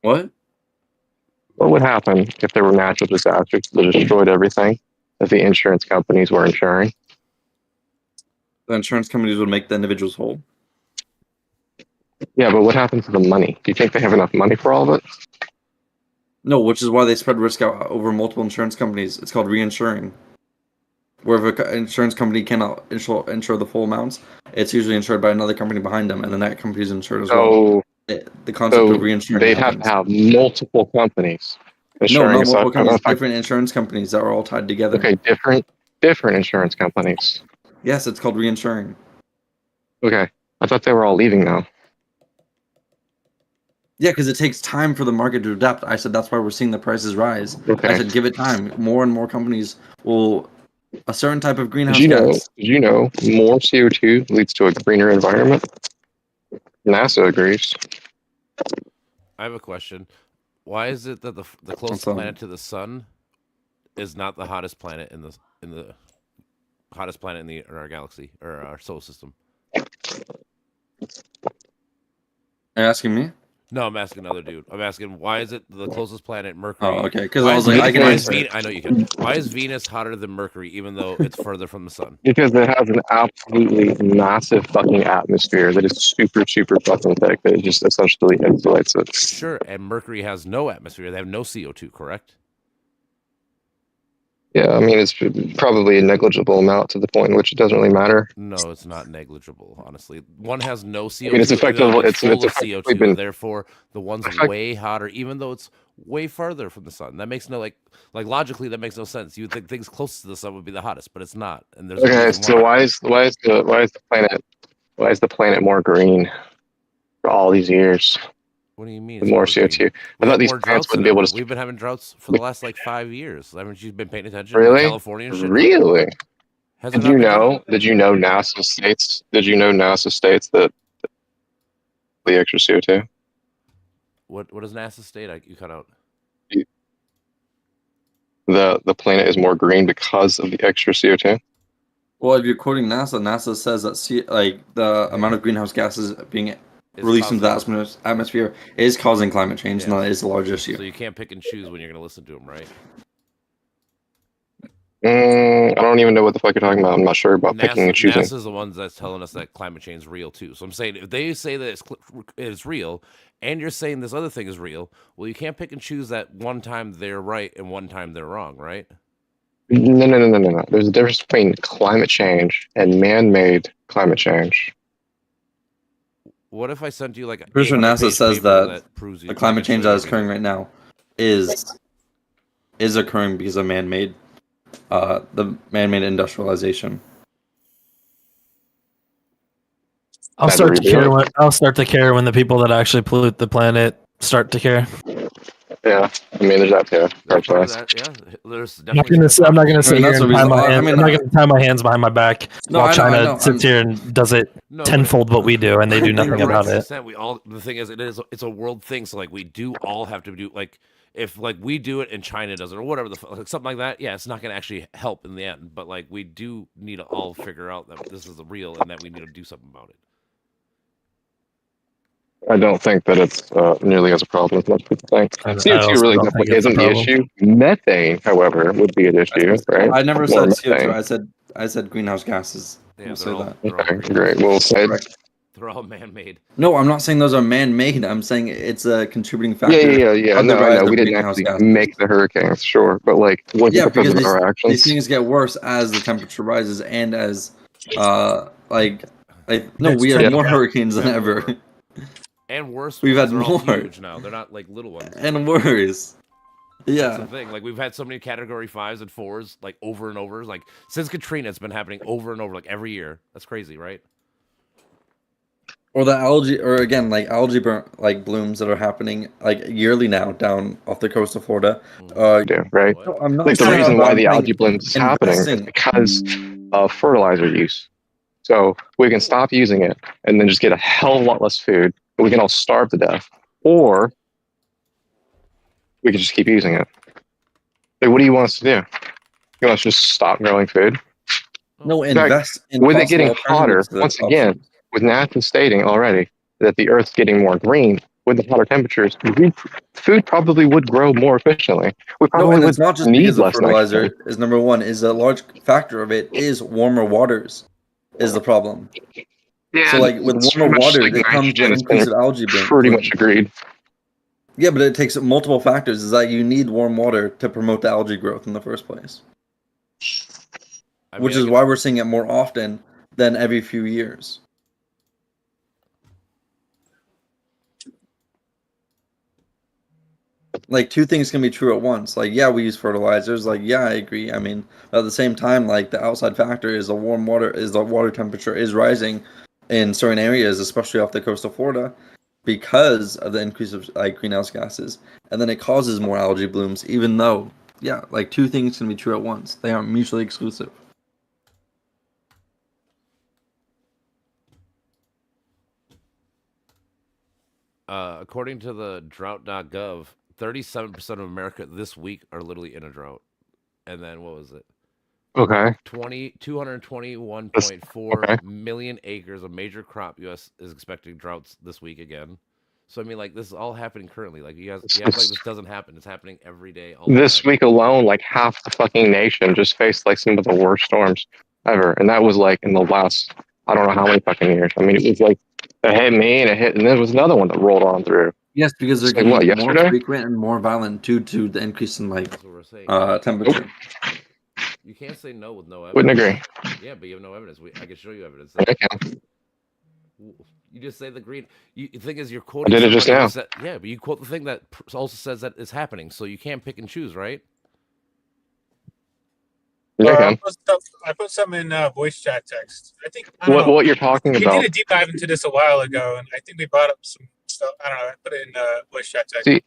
What? What would happen if there were natural disasters that destroyed everything that the insurance companies were insuring? The insurance companies would make the individuals whole. Yeah, but what happens to the money? Do you think they have enough money for all of it? No, which is why they spread risk out over multiple insurance companies. It's called reinsuring. Where if an insurance company cannot insure the full amounts, it's usually insured by another company behind them, and then that company is insured as well. The concept of reinsuring they'd happens. have to have multiple companies No, insuring not multiple companies. I- Different insurance companies that are all tied together. Okay, different insurance companies. Yes, it's called reinsuring. Okay, I thought they were all leaving now. Yeah, because it takes time for the market to adapt. I said that's why we're seeing the prices rise. Okay. I said give it time. More and more companies will a certain type of greenhouse Did gas. you know more CO2 leads to a greener environment? NASA agrees. I have a question. Why is it that the closest planet to the sun is not the hottest planet in the hottest planet in our galaxy or our solar system? Are you asking me? No, I'm asking another dude. I'm asking why is it the closest planet, Mercury? Oh, okay. Because I was like, I can answer. I know you can. Why is Venus hotter than Mercury, even though it's further from the sun? Because it has an absolutely massive fucking atmosphere that is super, super fucking thick. That it just essentially insulates it. Sure, and Mercury has no atmosphere. They have no CO2, correct? Yeah, I mean, it's probably a negligible amount to the point in which it doesn't really matter. No, it's not negligible, honestly. One has no CO2. I mean, it's effectively full of CO2. Therefore, the one's way hotter, even though it's way farther from the sun. That makes no like logically that makes no sense. You would think things closest to the sun would be the hottest, but it's not. And there's okay. So why is the planet more green for all these years? What do you mean? With more CO2. I thought these plants wouldn't be able to. We've been having droughts for the last 5 years. Haven't you been paying attention? Really? California and shit. Really? Did you know NASA states? Did you know NASA states that the extra CO2? What does NASA state? You cut out. The planet is more green because of the extra CO2. Well, if you're quoting NASA, NASA says that the amount of greenhouse gases being released into the atmosphere is causing climate change, and that is a large issue. So you can't pick and choose when you're going to listen to them, right? I don't even know what the fuck you're talking about. I'm not sure about picking and choosing. NASA's the ones that's telling us that climate change is real too. So I'm saying if they say that it's real, and you're saying this other thing is real, well, you can't pick and choose that one time they're right and one time they're wrong, right? No. There's a difference between climate change and man-made climate change. What if I sent you pretty sure NASA says that the climate change that is occurring right now is occurring because of man-made the man-made industrialization. I'll start to care when the people that actually pollute the planet start to care. Yeah, I mean, there's that too. There's I'm not gonna sit here and tie my hands. I'm not gonna tie my hands behind my back while China sits here and does it tenfold what we do, and they do nothing about it. The thing is, it's a world thing. So we do all have to do if we do it and China does it or whatever something like that. Yeah, it's not gonna actually help in the end. But we do need to all figure out that this is real and that we need to do something about it. I don't think that it's nearly as a problem as most people think. CO2 really definitely isn't the issue. Methane, however, would be an issue, right? I never said CO2. I said greenhouse gases. Yeah, okay, great. Well, they're all man-made. No, I'm not saying those are man-made. I'm saying it's a contributing factor. Yeah. No, I know. We didn't actually make the hurricanes, sure, but because of our actions, these things get worse as the temperature rises and as we have more hurricanes than ever. And worse, we've had more huge now. They're not little ones. And worse. Yeah. That's the thing. We've had so many category 5s and 4s over and over. Since Katrina, it's been happening over and over every year. That's crazy, right? Or the algae, or again, algae blooms that are happening yearly now down off the coast of Florida. Right. No, I'm not the reason why the algae blooms is happening is because of fertilizer use. So we can stop using it and then just get a hell of a lot less food. We can all starve to death, or we can just keep using it. What do you want us to do? You want us to just stop growing food? No, invest in with it getting hotter. Once again, with NASA stating already that the Earth's getting more green, with the hotter temperatures, food probably would grow more efficiently. We probably and would it's not just need because less of fertilizer. nitrogen. Is number one. Is a large factor of it is warmer waters, is the problem. Yeah, so like with warmer water, it comes with an increase of algae blooms. Pretty much agreed. Yeah, but it takes multiple factors. Is that you need warm water to promote the algae growth in the first place, which is why we're seeing it more often than every few years. Like two things can be true at once. Like, yeah, we use fertilizers. Like, yeah, I agree. I mean, at the same time, like the outside factor is the water temperature is rising in certain areas, especially off the coast of Florida, because of the increase of like greenhouse gases, and then it causes more algae blooms. Even though, yeah, like two things can be true at once. They aren't mutually exclusive. According to the drought.gov, 37% of America this week are literally in a drought. And then what was it? Okay. 221.4 million acres of major crop U.S. is expecting droughts this week again. So I mean, like, this is all happening currently. Like, you guys act like this doesn't happen. It's happening every day. This week alone, like half the fucking nation just faced like some of the worst storms ever, and that was like in the last I don't know how many fucking years. I mean, it was like it hit me and there was another one that rolled on through. Yes, because they're getting more frequent and more violent due to the increase in like temperature. You can't say no with no evidence. Wouldn't agree. Yeah, but you have no evidence. I can show you evidence. I can. You just say the green. The thing is, you're quoting. I did it just now. Yeah, but you quote the thing that also says that it's happening, so you can't pick and choose, right? Yeah, I put some in voice chat text. I think what you're talking about. We did a deep dive into this a while ago, and I think we brought up some stuff. I don't know. I put it in voice chat text. See,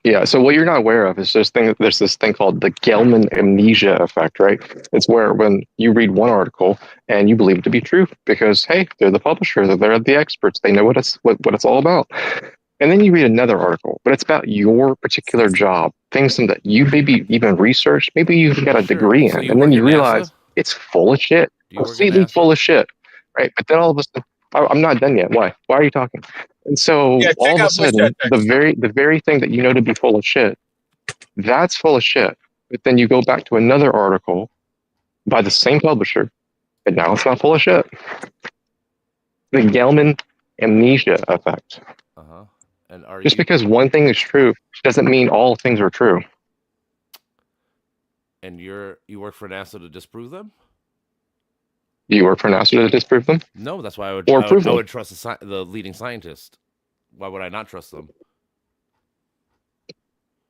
yeah. So what you're not aware of is there's this thing called the Gelman amnesia effect, right? It's where when you read one article and you believe it to be true because hey, they're the publisher, they're the experts, they know what it's all about. And then you read another article, but it's about your particular job, things that you maybe even researched, maybe you even got a degree in, and then you realize it's full of shit, completely full of shit, right? But then all of a sudden, I'm not done yet. Why? Why are you talking? And so all of a sudden, the very thing that you know to be full of shit, that's full of shit. But then you go back to another article by the same publisher, and now it's not full of shit. The Gelman amnesia effect. And just because one thing is true doesn't mean all things are true. And you work for NASA to disprove them? Do you work for NASA to disprove them? No, that's why I would trust the leading scientist. Why would I not trust them?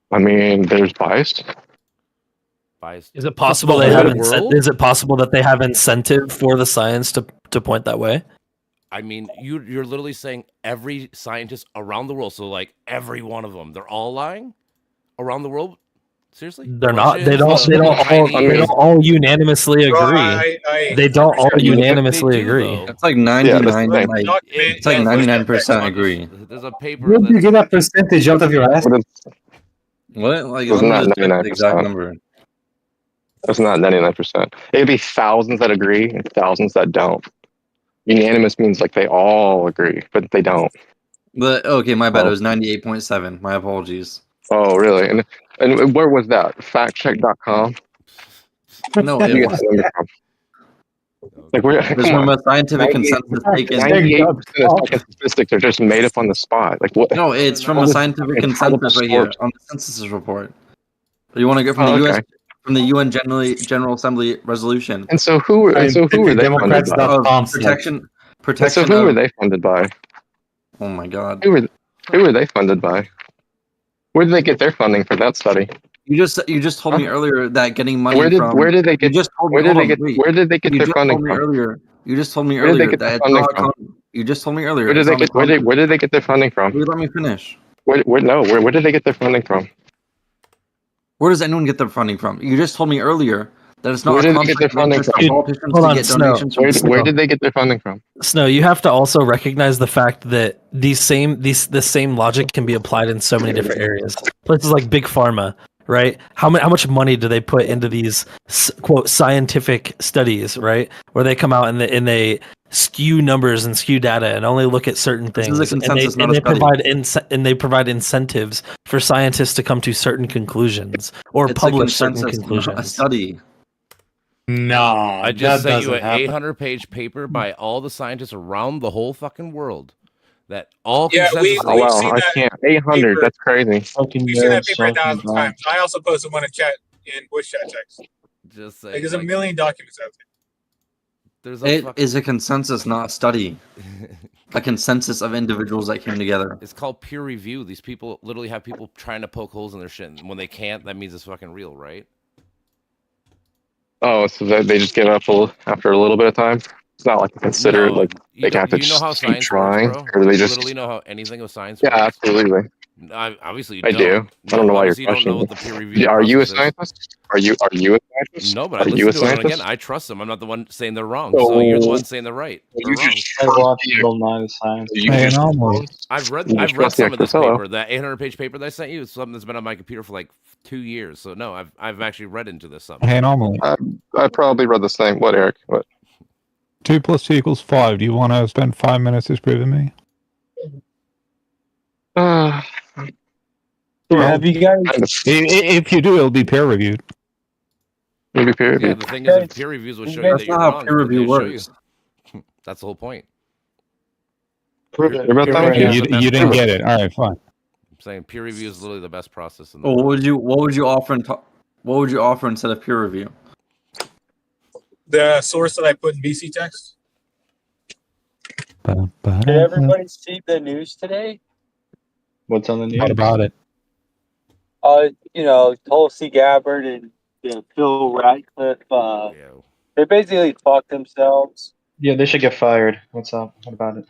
I mean, there's bias. Is it possible Is it possible that they have incentive for the science to point that way? I mean, you're literally saying every scientist around the world, so like every one of them, they're all lying around the world. Seriously, they're not. They don't all unanimously agree. They don't all unanimously agree. It's like 99. It's like 99% agree. There's a paper. Where do you get that percentage out of your ass? What? Like it's not 99%. Exact number. It's not 99%. It'd be thousands that agree and thousands that don't. Unanimous means like they all agree, but they don't. But okay, my bad. It was 98.7. My apologies. Oh, really? And where was that? Factcheck.com? No, it was. Like we're from a scientific consensus taken. 98% of statistics are just made up on the spot. Like what? No, it's from a scientific consensus right here on the census report. You want to go from the U.S. from the UN General Assembly resolution. And so who are they funded by? Protection. So who are they funded by? Oh my God. Who are they funded by? Where did they get their funding for that study? You just told me earlier that getting money where did they get their funding from? Earlier. You just told me earlier that you just told me earlier. Where did they get their funding from? Let me finish. Where did they get their funding from? Where does anyone get their funding from? You just told me earlier that it's not. Where did they get their funding from? Hold on, Snow. Where did they get their funding from? Snow, you have to also recognize the fact that the same logic can be applied in so many different areas. Places like Big Pharma, right? How much money do they put into these quote scientific studies, right? Where they come out and skew numbers and skew data and only look at certain This things. is a consensus, not and a they study. provide incentives for scientists to come to certain conclusions or It's publish a certain consensus, not a conclusions. study. No, I just that sent you doesn't an happen. 800-page paper by all the scientists around the whole fucking world that all Yeah, consensus. Oh we've wow, seen I that can't. 800. paper. That's crazy. Fucking We've seen that nerds paper talking 1,000 about. times. I also posted one in chat in Bush chat text. Just Like, say, there's a million documents out there. There's It a is a consensus, not a study. A consensus of individuals that came together. It's called peer review. These people literally have people trying to poke holes in their shit. And when they can't, that means it's fucking real, right? Oh, so they just give up after a little bit of time. It's not like considered like they have to you know how just keep science works, trying, bro? or Do they you just literally know how anything with science yeah, works? absolutely. Obviously, you I do. don't. I don't know why you're Obviously, you don't know questioning what me. the peer review Are you a process is. scientist? Are you a scientist? No, but I Are you a listen to it, and again, scientist? I trust them. I'm not the one saying they're wrong. So you're the one saying they're right. Or You wrong. just I trust watched the Bill Nye the Science. you Hey, just anomaly. I've read You just trust the some of this extra fellow. paper. That 800-page paper that I sent you is something that's been on my computer for like 2 years. So no, I've actually read into this something. Hey, anomaly. I probably read the same. What, Eric? What? 2 + 2 = 5. Do you want to spend 5 minutes disproving me? Have you guys? If you do, it'll be peer reviewed. Maybe peer Yeah, review. the thing is, if peer reviews will show you That's that you're not how wrong, peer then they review show you. works. That's the whole point. You're about Peer that? review. Yeah, You, the best you didn't process. get it. All right, fine. I'm saying peer review is literally the best process. In the Well, what world. would you offer? What would you offer instead of peer review? The source that I put in BC text. Did everybody see the news today? What's on the news? What about it? Tulsi Gabbard and Phil Ratcliffe. Yeah. They basically fucked themselves. Yeah, they should get fired. What's up? What about it?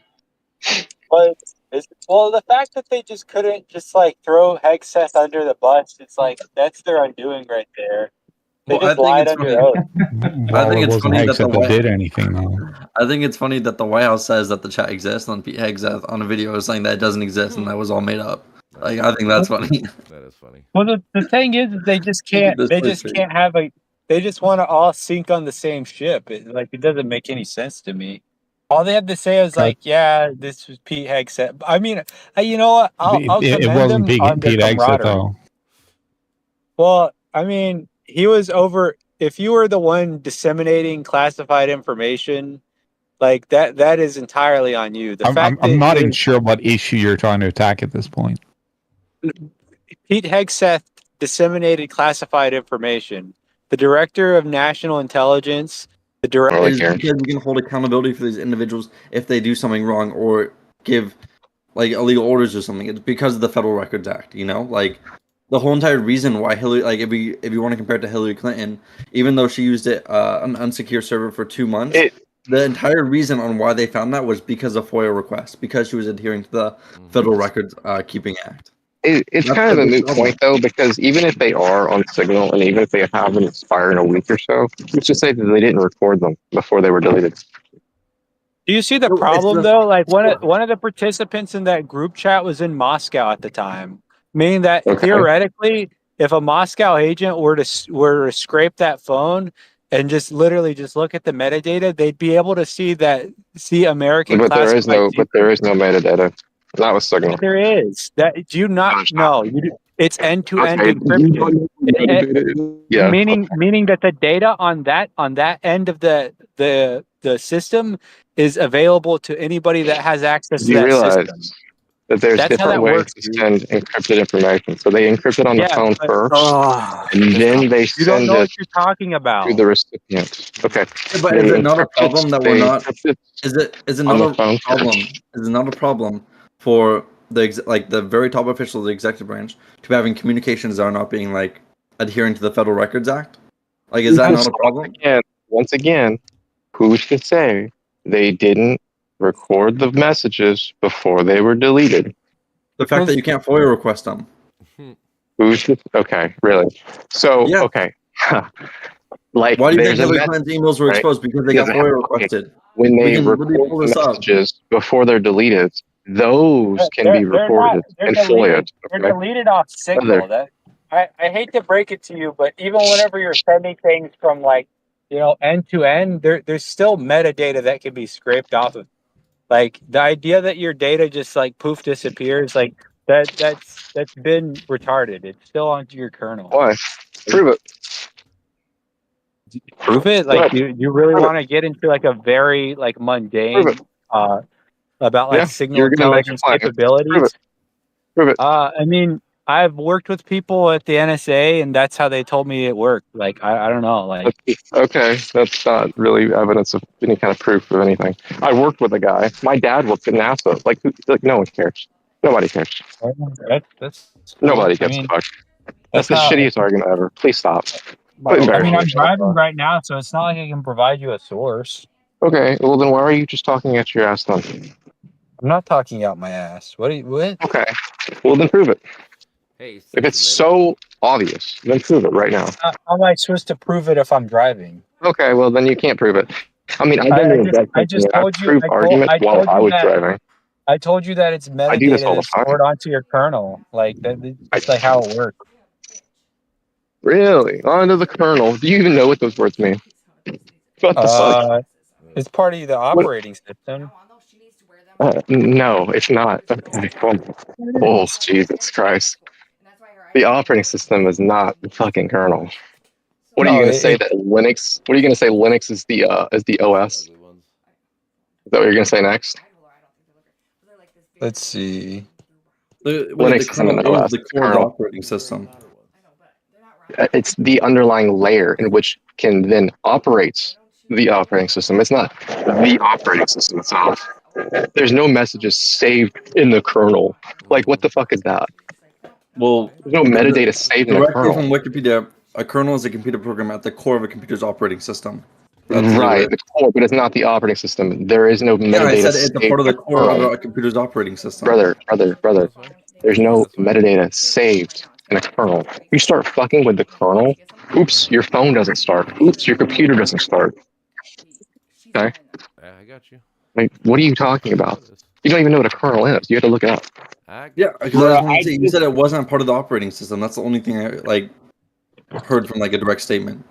But the fact that they just couldn't just like throw Hegseth under the bus, it's like that's their undoing right there. They Well, I just think lied it's under funny. oath. Well, think it it's wasn't funny that the Hegseth that White- did anything, though. I think it's funny that the White House says that the chat exists, and Pete Hegseth on a video is saying that it doesn't exist and that was all made up. Like, I think that's funny. That is funny. Well, the thing is, they just can't. This They place just can't have a. They just want to all sink on the same ship. It doesn't make any sense to me. All they have to say is like, "Yeah, this was Pete Hegseth." I mean, you know what? I'll It commend wasn't them on their Pete Hegseth, camaraderie. though. Well, I mean, he was over. If you were the one disseminating classified information, like that is entirely on you. The fact I'm that not even sure what issue you're trying to attack at this point. Pete Hegseth disseminated classified information. The director of national intelligence, the director. Really Is care. because we can hold accountability for these individuals if they do something wrong or give like illegal orders or something. It's because of the Federal Records Act, you know? Like the whole entire reason why Hillary, like if you want to compare it to Hillary Clinton, even though she used it an unsecure server for 2 months, the entire reason on why they found that was because of FOIA requests, because she was adhering to the Federal Records Keeping Act. It's That's kind of the a big moot problem. point though, because even if they are on Signal and even if they haven't expired in a week or so, let's just say that they didn't record them before they were deleted. Do you see the No, it's problem the- though? Like one of the participants in that group chat was in Moscow at the time, meaning that Okay. theoretically, if a Moscow agent were to scrape that phone and just literally just look at the metadata, they'd be able to see American But there is classified no metadata. That was Signal. There is. That do you not There's not. know? It's end-to-end Okay. encryption. Yeah. Meaning that the data on that end of the system is available to anybody that has access Do to you that realize system. that there's That's how different that ways works, to dude. send encrypted information? So they encrypt it on the Yeah, phone but- first, and then they You don't send know it what you're talking about. to the recipient. Okay. Yeah, but is it not a problem that we're not? Is it on not the phone a problem? Is it not a problem for the very top officials of the executive branch to be having communications that are not being like adhering to the Federal Records Act? Like, is that not a problem? Once again, who's to say they didn't record the messages before they were deleted? The fact that you can't FOIA request them. Okay, really? So, Yeah. okay. Like, Why do you think there's a Hillary message Clinton's emails were right? exposed? Because they got Because FOIA requested. when We they can record literally pull the this up. messages before they're deleted, those can be recorded and FOIA'd. They're Okay? deleted off Signal. Other- I hate to break it to you, but even whenever you're sending things from like end to end, there's still metadata that can be scraped off of. Like the idea that your data just like poof disappears, like that's been retarded. It's still onto your kernel. Why? Prove it. Prove it? Like you really want to get into like a very like mundane about like signal intelligence capabilities? Prove it. I mean, I've worked with people at the NSA, and that's how they told me it worked. Like, I don't know. Like, okay, that's not really evidence of any kind of proof of anything. I worked with a guy. My dad worked at NASA. Like no one cares. Nobody cares. That's Nobody gives a fuck. That's the shittiest argument ever. Please stop. I mean, I'm driving right now, so it's not like I can provide you a source. Okay, well then why are you just talking at your ass then? I'm not talking out my ass. What? Okay, well then prove it. Hey, if it's so obvious, then prove it right now. How am I supposed to prove it if I'm driving? Okay, well then you can't prove it. I mean, I just told you. I was driving. I told you that it's metadata that's stored onto your kernel. Like that's like how it works. Really? Onto the kernel? Do you even know what those words mean? What the fuck? It's part of the operating system. No, it's not. Okay, oh, Jesus Christ. The operating system is not the fucking kernel. What are you going to say that Linux? What are you going to say? Linux is the OS. Is that what you're going to say next? Let's see. Linux is an OS. The core operating system. It's the underlying layer in which can then operate the operating system. It's not the operating system itself. There's no messages saved in the kernel. Like, what the fuck is that? Well, there's no metadata saved in the kernel. From Wikipedia, a kernel is a computer program at the core of a computer's operating system. Right, the core, but it's not the operating system. There is no metadata. I said it's a part of the core of a computer's operating system. Brother. There's no metadata saved in a kernel. You start fucking with the kernel, oops, your phone doesn't start. Oops, your computer doesn't start. Okay? I got you. Like, what are you talking about? You don't even know what a kernel is. You have to look it up. Yeah, because you said it wasn't part of the operating system. That's the only thing I heard from like a direct statement.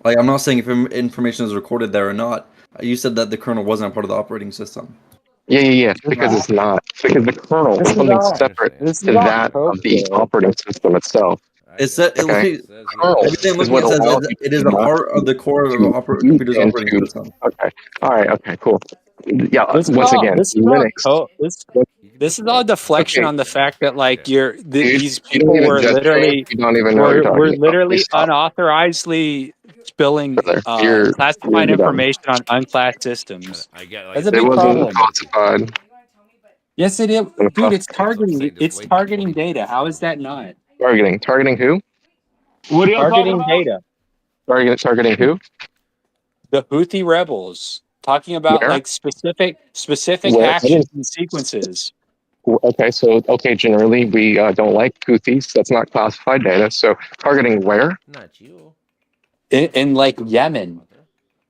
Like, I'm not saying if information is recorded there or not. You said that the kernel wasn't part of the operating system. Yeah. Because it's not. Because the kernel is something separate to that of the operating system itself. It said everything looking at says it is a part of the core of the computer's operating system. Okay. All right. Okay. Cool. Yeah. Once again, Linux. This is all deflection on the fact that like these people were literally unauthorizedly spilling classified information on unclassed systems. That's a big problem. Classified. Yes, it is, dude. It's targeting. It's targeting data. How is that not targeting who? What are you targeting data? Targeting who? The Houthi rebels. Talking about like specific actions and sequences. Okay, generally we don't like Houthis. That's not classified data. So targeting where? Not you. In like Yemen.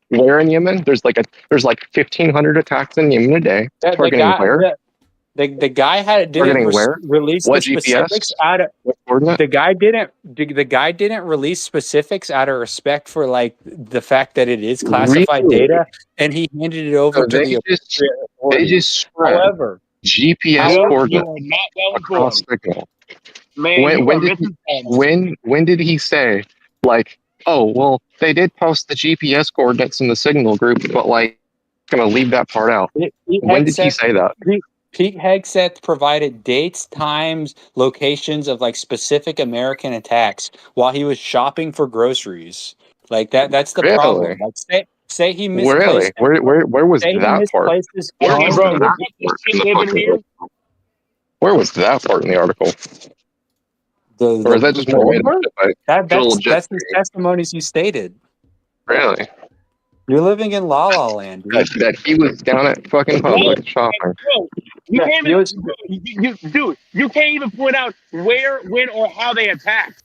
Where in Yemen? There's like 1,500 attacks in Yemen a day. Targeting where? The guy didn't release the specifics out of the guy didn't release specifics out of respect for like the fact that it is classified data, and he handed it over to the. They just spread. However, GPS coordinates across signal. When did he say like, oh well, they did post the GPS coordinates in the signal group, but like, gonna leave that part out. When did he say that? Pete Hegseth provided dates, times, locations of like specific American attacks while he was shopping for groceries. Like that's the problem. Like say he misplaced. Really? Where was that part? Where was that part in the article? Or is that just more made up? That's the testimonies you stated. Really? You're living in La La Land, dude. That he was down at fucking public shopping. You can't even point out where, when, or how they attacked.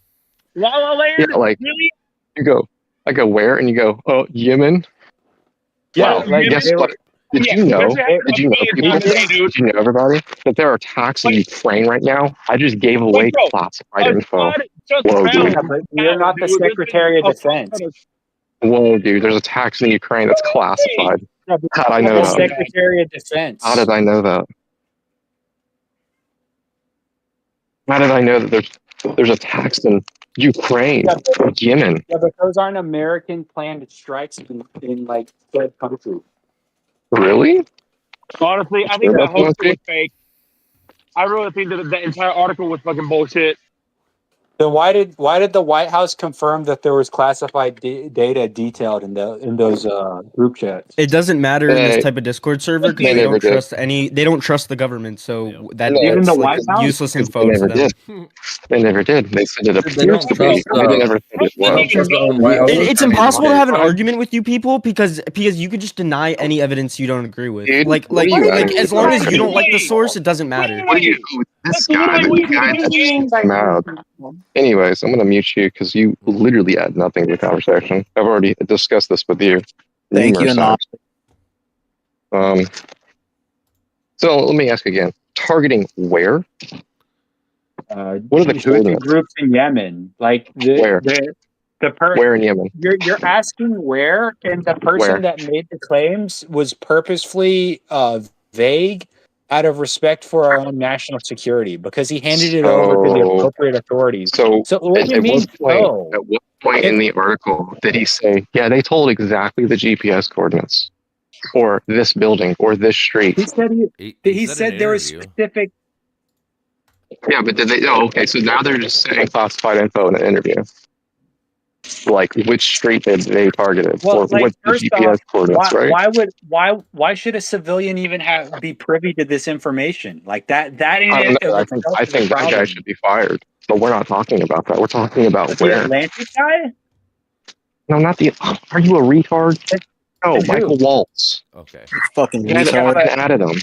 La La Land? Yeah, like, really? You go, and you go, oh, Yemen? Yeah, wow, guess what? Did you know, everybody, that there are attacks in Ukraine right now? I just gave away classified info. But you're not the Secretary of Defense. Whoa, dude, there's attacks in Ukraine that's classified. No, How did I know the that? Secretary of Defense. How did I know that? How did I know that there's attacks in Ukraine, Yemen? Yeah, but those aren't American planned strikes in like dead countries. Really? Honestly, I think that whole shit was fake. I really think that the entire article was fucking bullshit. Then why did the White House confirm that there was classified data detailed in those group chats? It doesn't matter in this type of Discord server because they don't trust any. They don't trust the government, so that Even it's the like White House? useless info to them. They never did. They said it They don't appears to be. trust, They never said it they don't was. trust their own White House. It's impossible to have an argument with you people because you could just deny any evidence you don't agree with. Dude, Like what are you adding as to long the as you don't like the argument? source, it doesn't matter. What are you? This guy, the guy that just came out. Anyways, I'm gonna mute you because you literally add nothing to the conversation. I've already discussed this with you. Thank you, numerous times. So let me ask again. Targeting where? What are the coordinates? Groups in Yemen, like Where? Where in Yemen? You're asking where, and the person that made the claims was purposefully vague out of respect for our own national security because he handed it over to the appropriate authorities. So what do you mean? At what point in the article did he say, yeah, they told exactly the GPS coordinates or this building or this street? He said there was specific. Yeah, but did they? Oh, okay. So now they're just saying classified info in an interview. Like which street they targeted or what the GPS coordinates, right? Why should a civilian even be privy to this information? Like that I don't know. I think that guy should be fired. But we're not talking about that. We're talking about where. The Atlantic guy? No, not the. Are you a retard? No, Michael Waltz. Okay. Fucking retard. Added him.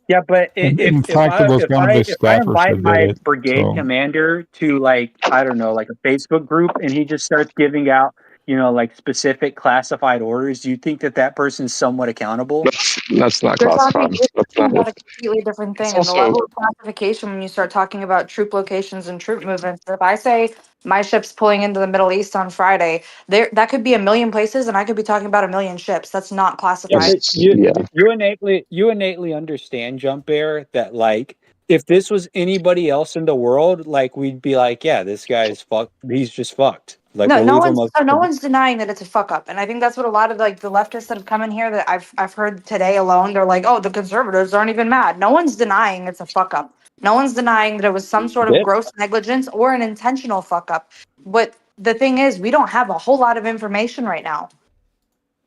Yeah, but In fact, it was one of his if I staffers invite that my did it. brigade So commander to like I don't know, like a Facebook group, and he just starts giving out, like specific classified orders, do you think that person is somewhat accountable? That's not classified. That's about a completely different thing. And the level of classification when you start talking about troop locations and troop movements. If I say my ship's pulling into the Middle East on Friday, that could be a million places, and I could be talking about a million ships. That's not classified. You innately understand, Jump Bear, that like if this was anybody else in the world, like we'd be like, yeah, this guy's fucked. He's just fucked. Like no one's denying that it's a fuck up, and I think that's what a lot of like the leftists that have come in here that I've heard today alone. They're like, oh, the conservatives aren't even mad. No one's denying it's a fuck up. No one's denying that it was some sort of gross negligence or an intentional fuck up. But the thing is, we don't have a whole lot of information right now.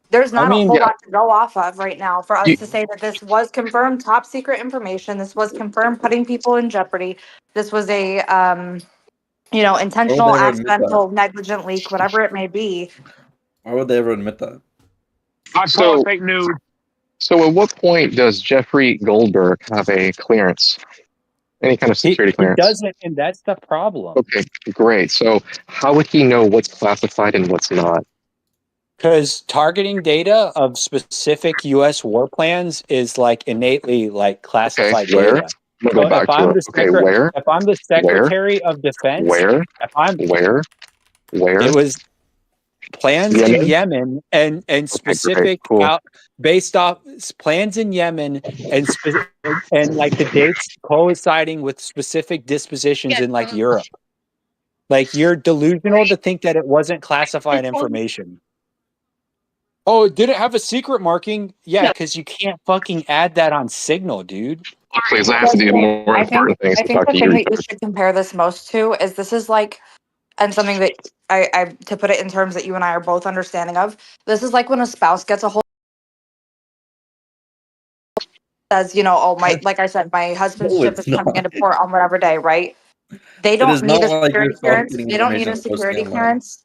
There's not a whole lot to go off of right now for us to say that this was confirmed top secret information. This was confirmed putting people in jeopardy. This was a intentional, accidental, negligent leak, whatever it may be. Why would they ever admit that? I call it fake news. So at what point does Jeffrey Goldberg have a clearance? Any kind of security clearance? He doesn't, and that's the problem. Okay, great. So how would he know what's classified and what's not? Because targeting data of specific U.S. war plans is like innately like classified data. Go back to it. Where? If I'm the Secretary of Defense, where? It was plans in Yemen and specific based off plans in Yemen and like the dates coinciding with specific dispositions in like Europe. Like you're delusional to think that it wasn't classified information. Oh, it didn't have a secret marking? Yeah, because you can't fucking add that on Signal, dude. Please, I have to do more important things. I think the thing that you should compare this most to is this is like, and something that I to put it in terms that you and I are both understanding of, this is like when a spouse gets a hold says, like I said, my husband's ship is coming into port on whatever day, right? They don't need a security clearance. They don't need a security clearance.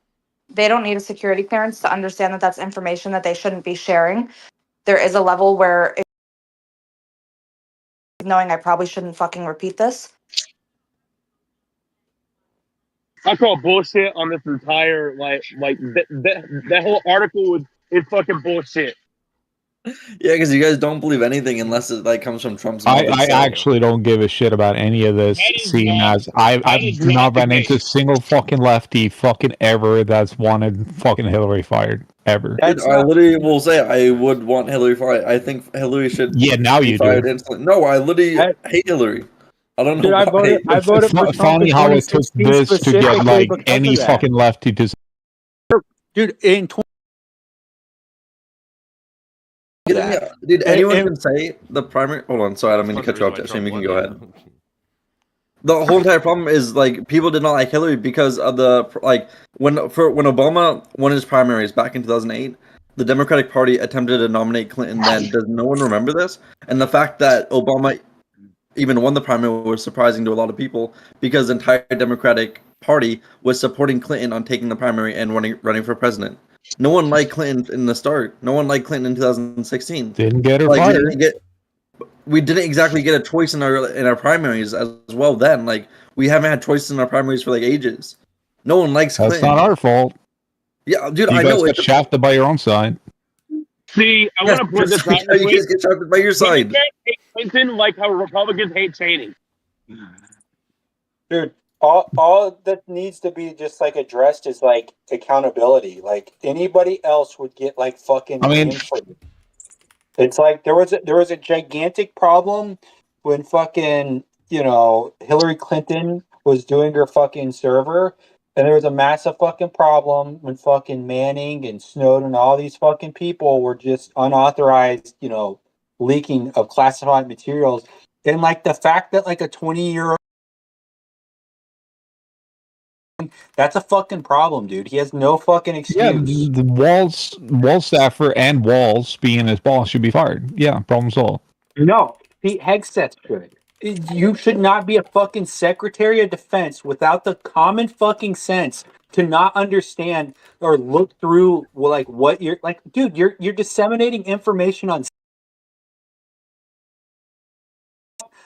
They don't need a security clearance to understand that that's information that they shouldn't be sharing. There is a level where, knowing I probably shouldn't fucking repeat this. I call bullshit on this entire that whole article is fucking bullshit. Yeah, because you guys don't believe anything unless it like comes from Trump's mouth. I actually don't give a shit about any of this, seeing as I've not run into a single fucking lefty fucking ever that's wanted fucking Hillary fired ever. I literally will say I would want Hillary fired. I think Hillary should. Yeah, now be you fired do. instantly. No, I literally hate Hillary. I don't know. Dude, I voted for Trump funny in how it took 2016 this to get specifically like because any of that. fucking lefty to. Dude, in Yeah, dude, anyone can say the primary. Hold on, sorry, I don't mean to cut you off, Shane. You can go ahead. The whole entire problem is like people did not like Hillary because of the like when Obama won his primaries back in 2008, the Democratic Party attempted to nominate Clinton. Then does no one remember this? And the fact that Obama even won the primary was surprising to a lot of people because the entire Democratic Party was supporting Clinton on taking the primary and running for president. No one liked Clinton in the start. No one liked Clinton in 2016. Didn't get her fired. We didn't exactly get a choice in our primaries as well. Then, like, we haven't had choices in our primaries for like ages. No one likes Clinton. That's not our fault. Yeah, dude, I know. You got shafted by your own side. See, I want to point this out. You guys get shafted by your side. Clinton, like how Republicans hate Cheney. Dude, all that needs to be just like addressed is like accountability. Like anybody else would get like fucking. I mean, it's like there was a gigantic problem when fucking Hillary Clinton was doing her fucking server, and there was a massive fucking problem when fucking Manning and Snowden and all these fucking people were just unauthorized, leaking of classified materials, and like the fact that like a 20-year-old. That's a fucking problem, dude. He has no fucking excuse. Yeah, the Wall staffer and Walls being his boss should be fired. Yeah, problem solved. No, Pete Hegseth should. You should not be a fucking Secretary of Defense without the common fucking sense to not understand or look through like what you're like, dude. You're disseminating information on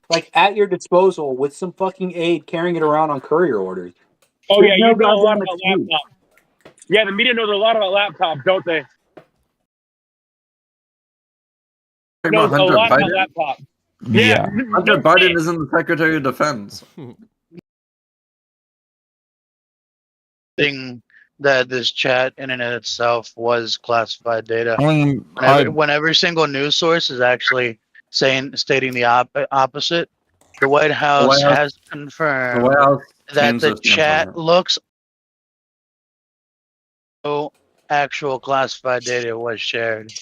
like at your disposal with some fucking aide carrying it around on courier orders. Oh yeah, you know a lot about laptops. Yeah, the media knows a lot about laptops, don't they? Knows a lot about laptops. Yeah. Hunter Biden isn't the Secretary of Defense. Thing that this chat in and of itself was classified data. I mean, when every single news source is actually stating the opposite, the White House has confirmed that the chat looks actual classified data was shared.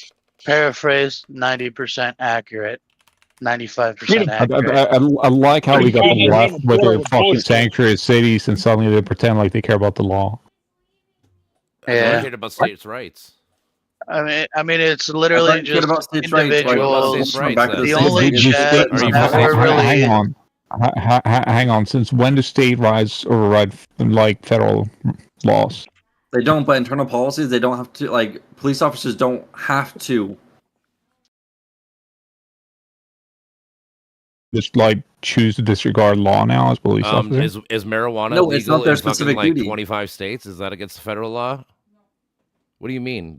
Paraphrase, 90% accurate, 95% accurate. I like how we got the left with their fucking sanctuary cities and suddenly they pretend like they care about the law. Yeah, about states' rights. I mean, it's literally just individuals. The only chat Hang on. Since when do state rights override like federal laws? They don't, but internal policies, they don't have to. Like police officers don't have to. Just like choose to disregard law now as police officers. Is marijuana legal it's not their in specific fucking, duty. 25 states? Is that against the federal law? What do you mean?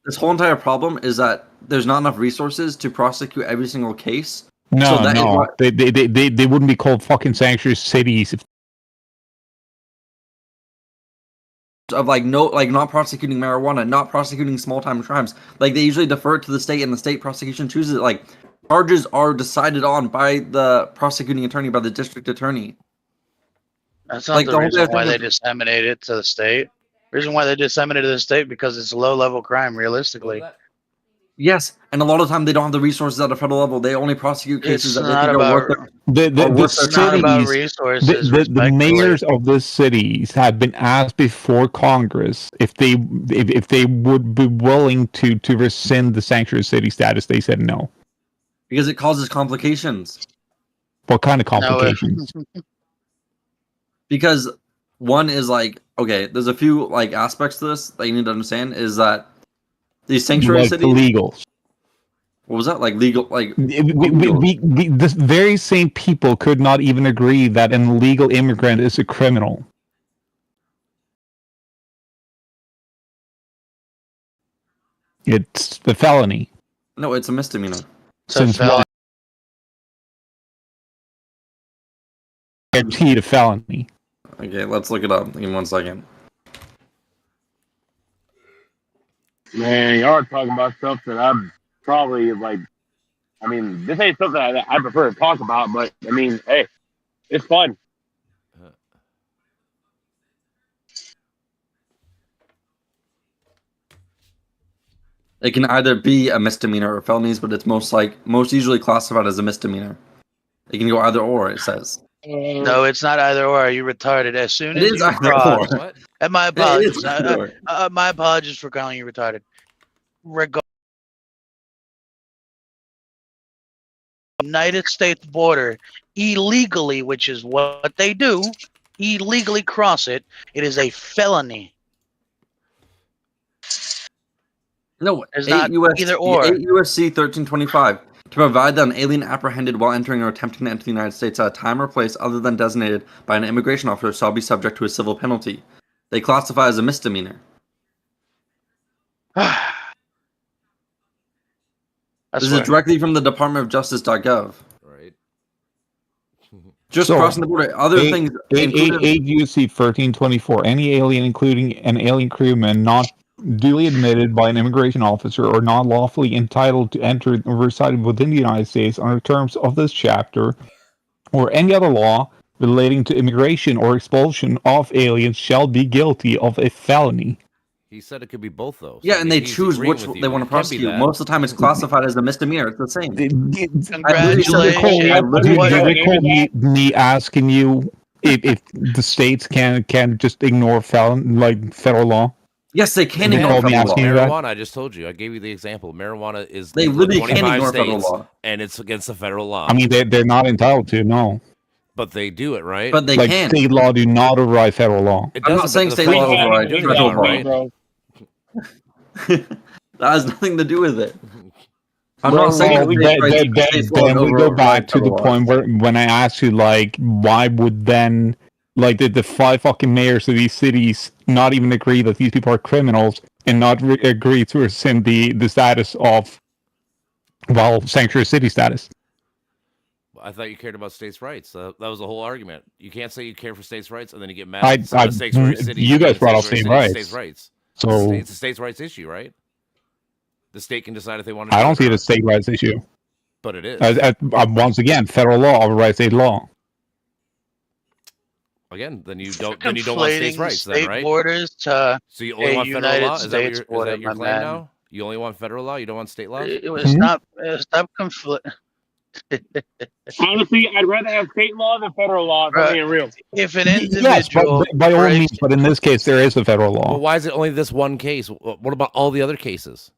This whole entire problem is that there's not enough resources to prosecute every single case. No, they wouldn't be called fucking sanctuary cities if of not prosecuting marijuana, not prosecuting small time crimes. Like they usually defer it to the state, and the state prosecution chooses it. Like charges are decided on by the prosecuting attorney, by the district attorney. That's not the reason why they disseminate it to the state. The reason why they disseminate it to the state because it's low level crime, realistically. Yes, and a lot of time they don't have the resources at a federal level. They only prosecute cases that they think are worth it. The mayors of the cities have been asked before Congress if they would be willing to rescind the sanctuary city status. They said no. Because it causes complications. What kind of complications? Because one is like, okay, there's a few like aspects to this that you need to understand is that these sanctuary cities illegals. What was that? Like legal? Like this very same people could not even agree that an illegal immigrant is a criminal. It's the felony. No, it's a misdemeanor. Since when? Guaranteed a felony. Okay, let's look it up. Give me 1 second. Man, y'all are talking about stuff that I'm probably like. I mean, this ain't something I prefer to talk about, but I mean, hey, it's fun. It can either be a misdemeanor or felonies, but it's most usually classified as a misdemeanor. It can go either or. It says. No, it's not either or. Are you retarded? As soon It as is you either cross, or. and my It apologies. is either or. My apologies for calling you retarded. United States border illegally, which is what they do, illegally cross it. It is a felony. No, It's 8 not either or. 8 USC 1325 to provide that an alien apprehended while entering or attempting to enter the United States at a time or place other than designated by an immigration officer shall be subject to a civil penalty. They classify as a misdemeanor. This is directly from the Department of Justice.gov. Right. Just crossing the border. Other things. 8 USC 1324. Any alien, including an alien crewman, not duly admitted by an immigration officer or not lawfully entitled to enter or reside within the United States under terms of this chapter or any other law relating to immigration or expulsion of aliens shall be guilty of a felony. He said it could be both those. Yeah, and they choose which they want to prosecute. Most of the time, it's classified as a misdemeanor. It's the same. Congratulations. Me asking you if the states can just ignore federal law. Yes, they can ignore federal law. Marijuana, I just told you. I gave you the example. Marijuana is they literally 25 can ignore states, federal law, and it's against the federal law. I mean, they're not entitled to, no. But they do it, right? But they can. State law do not override federal law. It I'm not saying state law overrides federal law. right? That has nothing to do with it. I'm Well, not saying then we go back to the point where when I asked you, like, why would then, like, the 5 fucking mayors of these cities not even agree that these people are criminals and not agree to rescind the status of, well, sanctuary city status? I thought you cared about states' rights. That was the whole argument. You can't say you care for states' rights and then you get mad at the sanctuary city. You guys brought up states' rights. So it's a states' rights issue, right? The state can decide if they want to. I don't see it as a state rights issue. But it is. Once again, federal law overrides state law. Again, then you don't want states' rights, then, right? Borders to so you only want federal law? Is that border, your claim now? You only want federal law? You don't want state law? It was not. Stop conflict. Honestly, I'd rather have state law than federal law. If I'm being real. If an individual, yes, by all means, but in this case, there is a federal law. Well, why is it only this one case? What about all the other cases?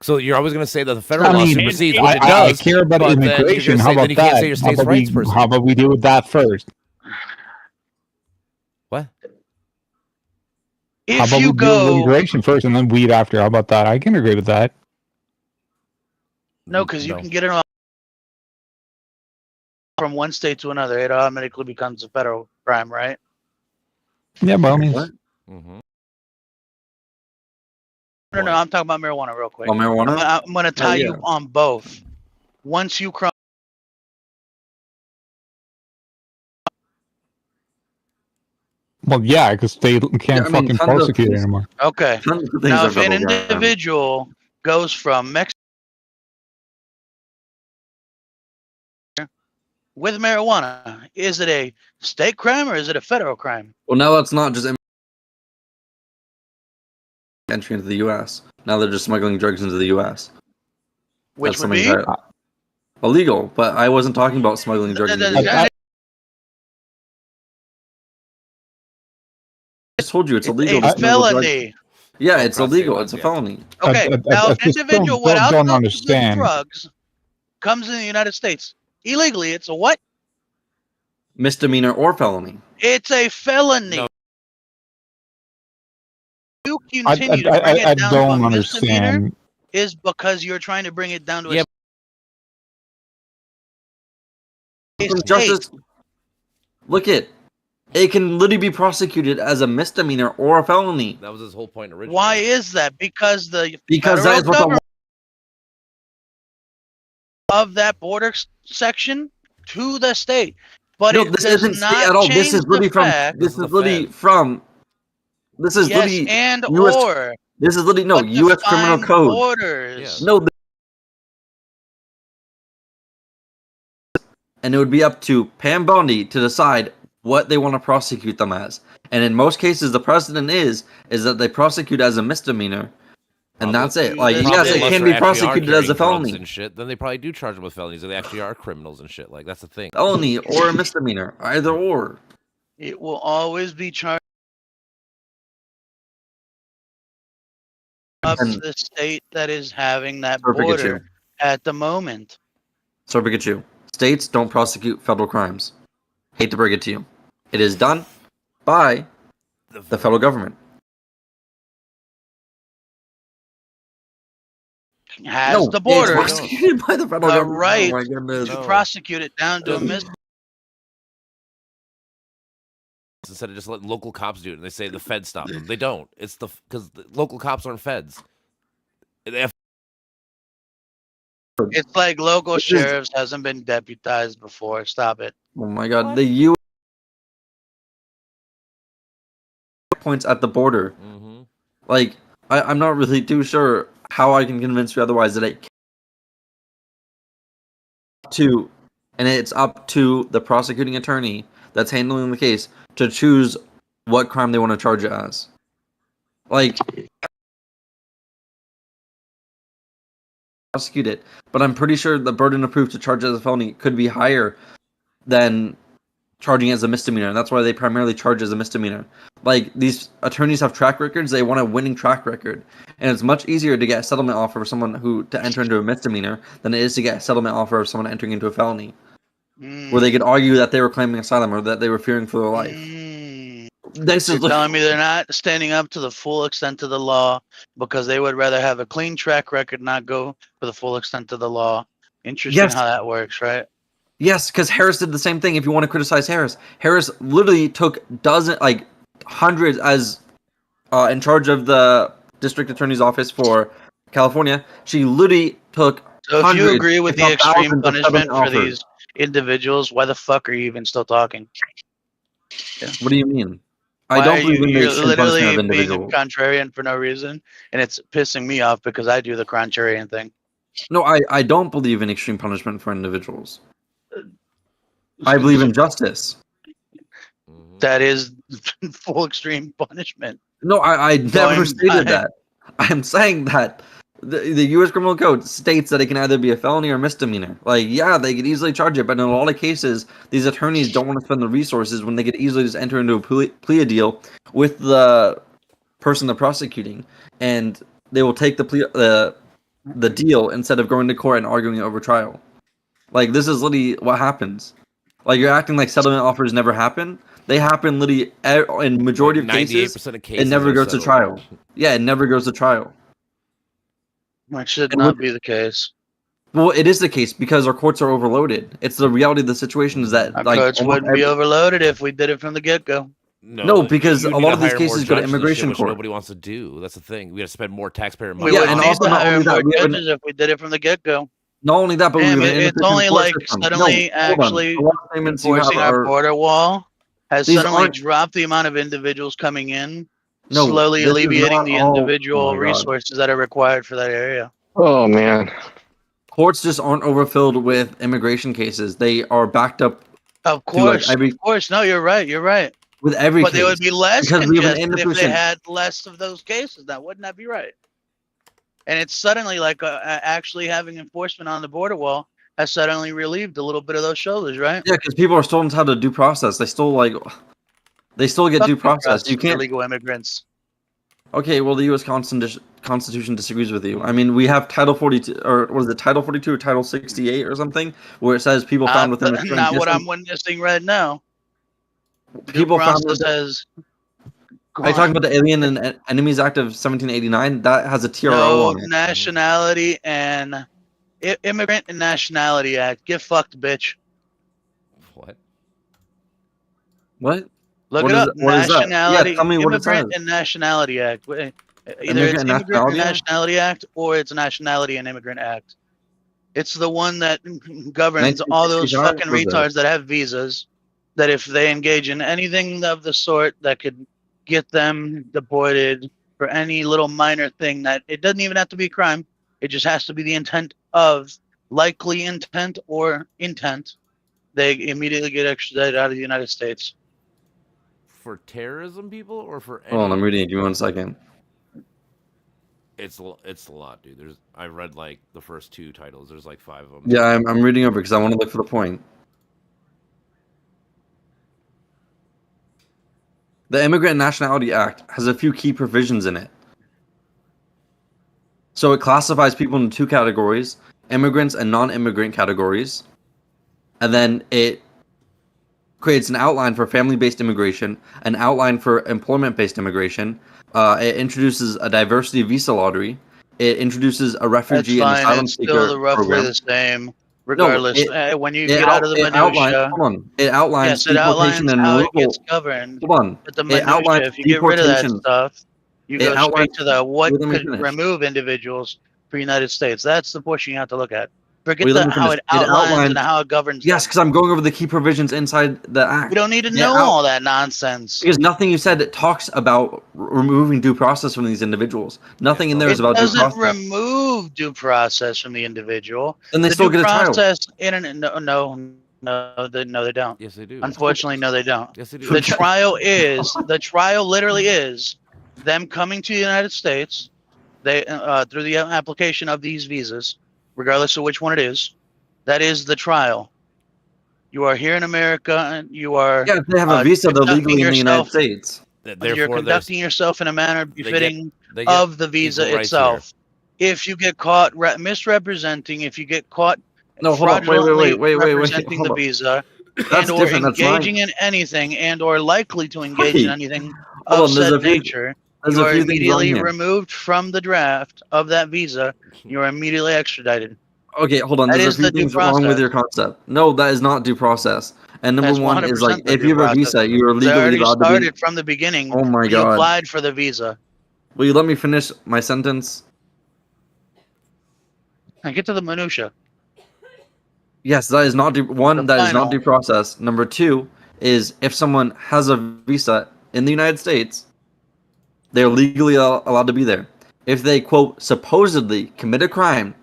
So you're always going to say that the federal law supersedes, which it does. I care about immigration. How about that? How about we deal with that first? What? How about we deal with immigration first and then weed after? How about that? I can agree with that. No, because you can get it from one state to another. It automatically becomes a federal crime, right? Yeah, by all means. Mm-hmm. No, I'm talking about marijuana real quick. Oh, marijuana? I'm going to tie you on both. Once you cross. Well, yeah, because they can't fucking prosecute it anymore. Okay. Now, if an individual goes from Mexico with marijuana, is it a state crime or is it a federal crime? Well, now that's not just entry into the U.S. Now they're just smuggling drugs into the U.S. Which would be illegal, but I wasn't talking about smuggling drugs into the U.S. I told you it's illegal. A felony. Yeah, it's illegal. It's a felony. Okay, now if an individual without drugs comes in the United States illegally, it's a what? Misdemeanor or felony. It's a felony. No. You continue to bring it down to a misdemeanor is because you're trying to bring it down to a Justice. Look it. it can literally be prosecuted as a misdemeanor or a felony. That was his whole point originally. Why is that? Because that federal is what government of that border section to the state. But no, it this does isn't not state at all. This change is literally the from. fact- This is literally from. This is yes, literally and US, or. This is literally no But U.S. criminal define code. Borders. No. And it would be up to Pam Bondi to decide what they want to prosecute them as. And in most cases, the precedent is that they prosecute as a misdemeanor, and that's it. Like, yes, it can be prosecuted as a felony and shit. Then they probably do charge them with felonies, and they actually are criminals and shit. Like, that's the thing. Felony or a misdemeanor, either or. It will always be charged up to the state that is having that Sir border Pikachu. at the moment. Sir Pikachu, states don't prosecute federal crimes. Hate to break it to you. It is done by the federal government. Has the border It's prosecuted by the federal government. right Oh my goodness. to prosecute it down to a misdemeanor. Instead of just letting local cops do it, and they say the feds stop them. They don't. It's because the local cops aren't feds. They have It's like local sheriffs hasn't been deputized before. Stop it. Oh my god, the U.S. points at the border. Mm-hmm. Like, I'm not really too sure how I can convince you otherwise that and it's up to the prosecuting attorney that's handling the case to choose what crime they want to charge it as. Like, prosecute it, but I'm pretty sure the burden of proof to charge it as a felony could be higher than charging it as a misdemeanor, and that's why they primarily charge as a misdemeanor. Like, these attorneys have track records, they want a winning track record, and it's much easier to get a settlement offer for someone to enter into a misdemeanor than it is to get a settlement offer of someone entering into a felony, where they could argue that they were claiming asylum or that they were fearing for their life. You're telling me they're not standing up to the full extent of the law because they would rather have a clean track record, not go for the full extent of the law. Interesting Yes. how that works, right? Yes, because Harris did the same thing. If you want to criticize Harris, Harris literally took hundreds as in charge of the district attorney's office for California. She literally took. So if you agree with the extreme punishment for offers. these individuals, why the fuck are you even still talking? What do you mean? I Why don't are believe in the you're extreme punishment literally of being individuals. contrarian for no reason, and it's pissing me off because I do the contrarian thing. No, I don't believe in extreme punishment for individuals. I believe in justice. That is full extreme punishment. No, I never Going stated by- that. I'm saying that the U.S. criminal code states that it can either be a felony or misdemeanor. Like, yeah, they could easily charge it, but in a lot of cases, these attorneys don't want to spend the resources when they could easily just enter into a plea deal with the person they're prosecuting, and they will take the deal instead of going to court and arguing over trial. Like, this is literally what happens. Like, you're acting like settlement offers never happen. They happen literally in majority of cases. 98% of cases It never are goes to settled. trial. Yeah, it never goes to trial. That should And not with- be the case. Well, it is the case because our courts are overloaded. It's the reality of the situation is that Our like courts almost wouldn't be every- overloaded if we did it from the get-go. No, because you a need lot to of these hire more cases go to judges and shit, immigration which court. Nobody wants to do. That's the thing. We got to spend more taxpayer We money. Yeah, would and need also to not hire only that, more we have an- judges if we did it from the get-go. Not only that, but Damn, we have an it's inefficient only court like system. suddenly No, hold on. actually A lot of claimants you have enforcing our are- border wall has These suddenly aren't- dropped the amount of individuals coming in, No, slowly this is alleviating not the all- individual oh my God. resources that are required for that area. Oh man. Courts just aren't overfilled with immigration cases. They are backed up Of to, like, course, every of course. No, you're right. You're right. with every But case. they would be less because we have an congested if they inefficient. had less of those cases. Now, wouldn't that be right? And it's suddenly like actually having enforcement on the border wall has suddenly relieved a little bit of those shoulders, right? Yeah, because people are still entitled to due process. They still get Fuck due the process. You for can't. illegal immigrants. Okay, well, the U.S. Constitution disagrees with you. I mean, we have Title 42, or what is it, Title 42 or Title 68 or something, where it says people found within a certain Not what I'm distance. witnessing right now. People Due found process within. has Are you talking about the Alien and Enemies Act of 1789? That has a TRO no on it. nationality and immigrant and nationality act. Get fucked, bitch. What? What? Look What it is up. it- what is that? Nationality, Yeah, tell me what it Immigrant says. and Nationality Act. Either it's Immigrant and Immigrant Nationality and Act? Nationality Act or it's Nationality and Immigrant Act. It's the one that governs all those 1965? fucking What is that? retards that have visas. That if they engage in anything of the sort that could get them deported for any little minor thing, that it doesn't even have to be a crime. It just has to be the intent of likely intent or intent. They immediately get extradited out of the United States. For terrorism people or for Hold on, I'm any- reading it. Give me 1 second. It's a lot, dude. I read like the first 2 titles. There's like 5 of them. Yeah, I'm reading over because I want to look for the point. The Immigrant and Nationality Act has a few key provisions in it. So it classifies people into 2 categories, immigrants and non-immigrant categories. And then it creates an outline for family-based immigration, an outline for employment-based immigration. It introduces a diversity visa lottery. It introduces a That's refugee and fine. asylum It's seeker still roughly program. the same, regardless. When you It get out of the minutia, It outlines yes, it outlines deportation and how it removal. gets governed. Hold on. But the It minutia, outlines if you get rid of that deportation. stuff, you It go straight outlines- to the what Wait, let me could finish. remove individuals for United States. That's the portion you have to look at. Forget Wait, let me how finish. it outlines and how it governs. Yes, because I'm going over the key provisions inside the act. We don't need to It know out- all that nonsense. Because nothing you said talks about removing due process from these individuals. Nothing in there is It about due doesn't process. remove due process from the individual. Then they The still due get a trial. process no, they don't. Yes, they do. Unfortunately, no, they don't. Yes, they do. The trial literally is them coming to the United States. They through the application of these visas, regardless of which one it is. That is the trial. You are here in America, and you are. Yeah, if they have a visa, they're conducting legally in the United yourself- States. You're Therefore, conducting yourself in a manner befitting they get of the visa equal rights itself. If you get caught misrepresenting, if you get caught No, hold on. fraudulently Wait. representing Hold the on. visa, That's and or different. That's mine. engaging in anything, and or likely to engage in Right. anything Hold of on, there's said a few- nature, there's you a are few things wrong immediately here. removed from the draft of that visa. You are immediately extradited. Okay, hold on. That There's is a few the due things wrong with process. your concept. No, that is not due process. And number That's one is 100% like, the if due you have a process. visa, you are They legally already allowed to started be. from the beginning. Oh my when you God. applied for the visa. Will you let me finish my sentence? And get to the minutia. Yes, that is not due. One, The that is not final. due process. Number two is if someone has a visa in the United States, they're legally allowed to be there. If they, quote, supposedly commit a crime,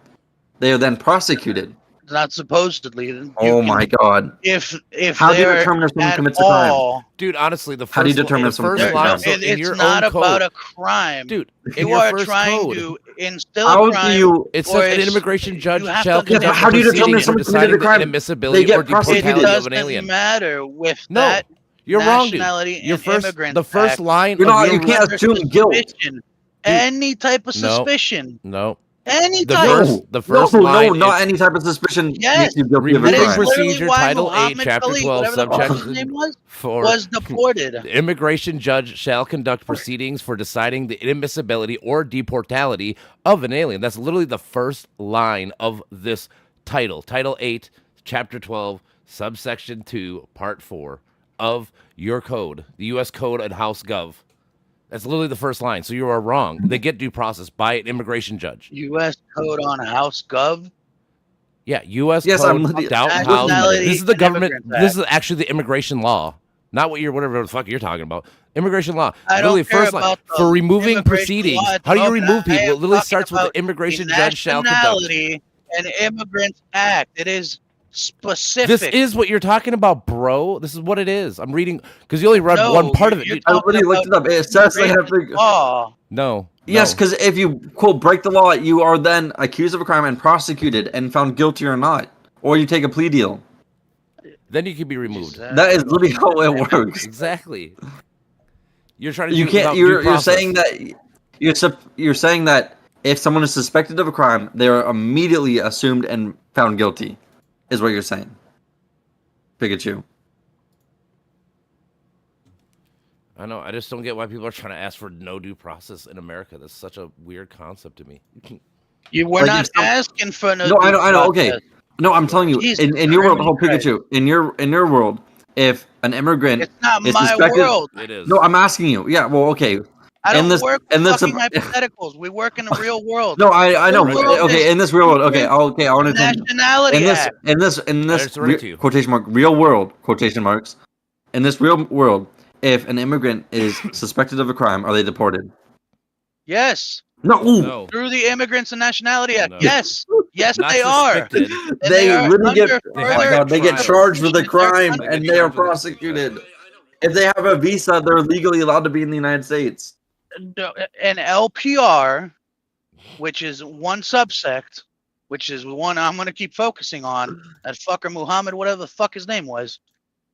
they are then prosecuted. Not supposedly. You Oh can- my God. If How do you they're determine if someone at commits a crime? all- Dude, honestly, the first How do you determine the if someone first commits a line, crime? so in it's your not own about code, a crime. dude. In You your are first trying code, to instill How a do crime. you? it or says an it's- immigration judge you have shall to conduct conduct how do you proceedings determine if for someone committed a deciding the crime? inadmissibility They get or It prosecuted. deportability of an doesn't alien. matter with No, that you're wrong, dude. nationality Your and first, immigrant the first act. line You're of not. your You can't Under assume guilt. suspicion. Any type of No. suspicion. No, Any the type. first no, line. not is any type of suspicion Yes. makes you guilty of a That is Removing crime. literally procedure, why Title 8, Muhammad Chapter Khalid, 12, whatever the fuck his subsection name was for deported. the immigration judge shall conduct proceedings for deciding the inadmissibility or deportality of an alien. That's literally the first line of this title. Title 8, Chapter 12, subsection 2, Part 4 of your code, the U.S. Code and House Gov. That's literally the first line. So you are wrong. They get due process by an immigration judge. U.S. Code on House Gov. Yeah, U.S. Yes, I'm Code literally- Doubt Nationality House. This is the and government. Immigrant This is Act. actually the immigration law, not what you're whatever the fuck you're talking about. Immigration law. I don't Literally, care first line about the for removing immigration proceedings. law How do you itself. remove I people? am It literally talking starts with about the immigration the judge shall conduct. Nationality and Immigrants Act. It is specific. This is what you're talking about, bro. This is what it is. I'm reading because you only read No, one part of it. you're dude. I already looked it up. It says they have to. law. No. Yes, no. because if you quote break the law, you are then accused of a crime and prosecuted and found guilty or not, or you take a plea deal. Then you can be removed. That is literally how it works. Exactly. You're trying to. You do it can't. without due You're process. saying that you're saying that if someone is suspected of a crime, they are immediately assumed and found guilty, is what you're saying. Pikachu. I know. I just don't get why people are trying to ask for no due process in America. That's such a weird concept to me. You were Like, not if some- asking for no. No, I due know. Okay. process. No, I'm telling you. Jesus In your world, Christ. oh Pikachu. In your world, if an immigrant It's not is my suspected, world. It is. no, I'm asking you. Yeah, well, okay. I don't this- work in with this- fucking hypotheticals. We work in the real world. No, I know. The world Okay, is in this real world. Okay, I want to tell you. Nationality Act. In this just read it to you. quotation mark real world quotation marks. In this real world, if an immigrant is suspected of a crime, are they deported? Yes. No. No. Through the Immigrants and Nationality Act. No. Yes. Yes, Not they are. suspected. And They are literally get. under Oh my further god, they get crime. charged with a investigation. crime They're and get they are charged with a- prosecuted. If they have a visa, they're legally allowed to be in the United States. An LPR, which is one subsect, which is one I'm going to keep focusing on, that fucker Muhammad, whatever the fuck his name was.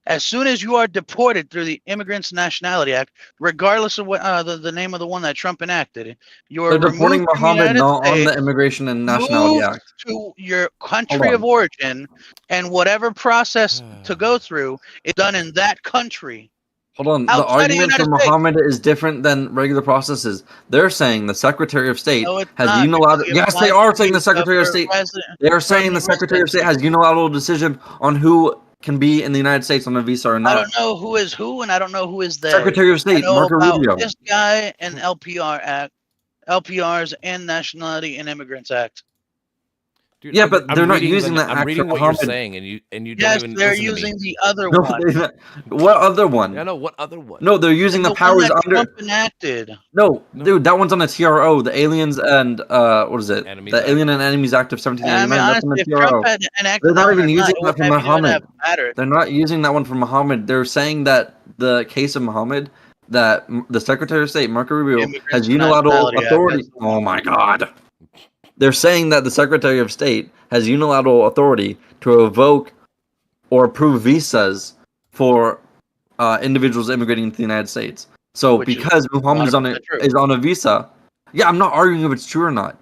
As soon as you are deported through the Immigrants and Nationality Act, regardless of what the name of the one that Trump enacted, you are They're deporting removed from the Muhammad United not on the States, Immigration and Nationality moved Act. to your Hold country on. of origin, and whatever process to go through is done in that country. Hold on. The Outside the argument for United States. Muhammad is different than regular processes. They're saying the Secretary of State No, it's has not, unilateral. because it Yes, they applies are to saying the you Secretary of for State. resident- They are saying the permanent Secretary of State has unilateral decision on who can be in the United States on a visa or I not. don't know who is who, and I don't know who is they. Secretary of I State know Marco about Rubio. this guy and LPR Act, LPRs and Nationality and Immigrants Act. Dude, Yeah, I'm- but I'm they're not reading using that I'm act reading for what you're Muhammad. saying, and you don't Yes, even they're listen to me. using the other No, one. what other one? Yeah, no, what other one? No, they're using the one powers that under. Trump enacted. No, No. dude, that one's on a TRO. The Aliens and what is it? Enemies The Act. Alien and Enemies Act of I mean, 1789. That's on honestly, a if TRO. Trump had enacted They're not that even one or using not, that for it wouldn't Muhammad. have mattered. They're not using that one for Muhammad. They're saying that the case of Muhammad, that the Secretary of State Marco Rubio Immigrants has and unilateral Nationality Act, authority. that's the Oh one. my God! They're saying that the Secretary of State has unilateral authority to revoke or approve visas for individuals immigrating into the United States. So Which is because Muhammad is 100% true. on a visa, yeah, I'm not arguing if it's true or not.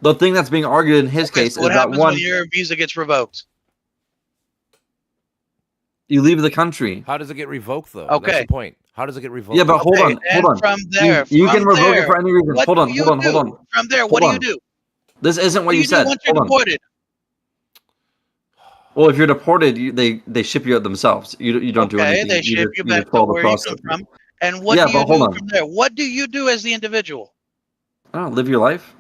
The thing that's being argued in his Okay, case so is what that happens one, when your visa gets revoked? you leave the country. How does it get revoked though? That's Okay. the point. How does it get revoked? Yeah, but hold Okay, on, and hold on. from there, You can from revoke there, it for any reason. what Hold on, do you hold on, hold do? on. From there, Hold what do on. you do? This isn't what What do you you said. do once you're Hold on. deported? Well, if you're deported, they ship you out themselves. You don't do Okay, anything. they ship you just back to follow the where you process. come from. And what Yeah, do you but hold do on. from there? What do you do as the individual? I don't know, live your life.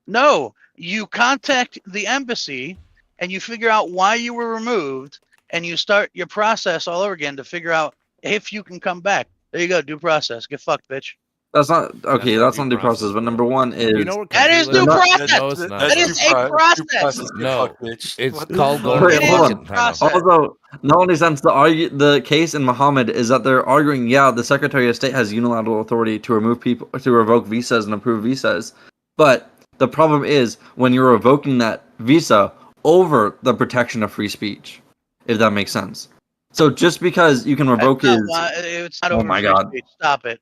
No, you contact the embassy and you figure out why you were removed, and you start your process all over again to figure out if you can come back. There you go, due process. Get fucked, bitch. That's not okay. That's not due process. But number one is You know what That country is we due live in? process. No, it's not. That is a process. No, it's What the called fuck? going Wait, to hold fucking on. Process. also not only sense the case in Muhammad is that they're arguing. Yeah, the Secretary of State has unilateral authority to remove people, to revoke visas and approve visas. But the problem is when you're revoking that visa over the protection of free speech, if that makes sense. So just because you can revoke That's not his, why- it's not Oh over my free God. speech. Stop it.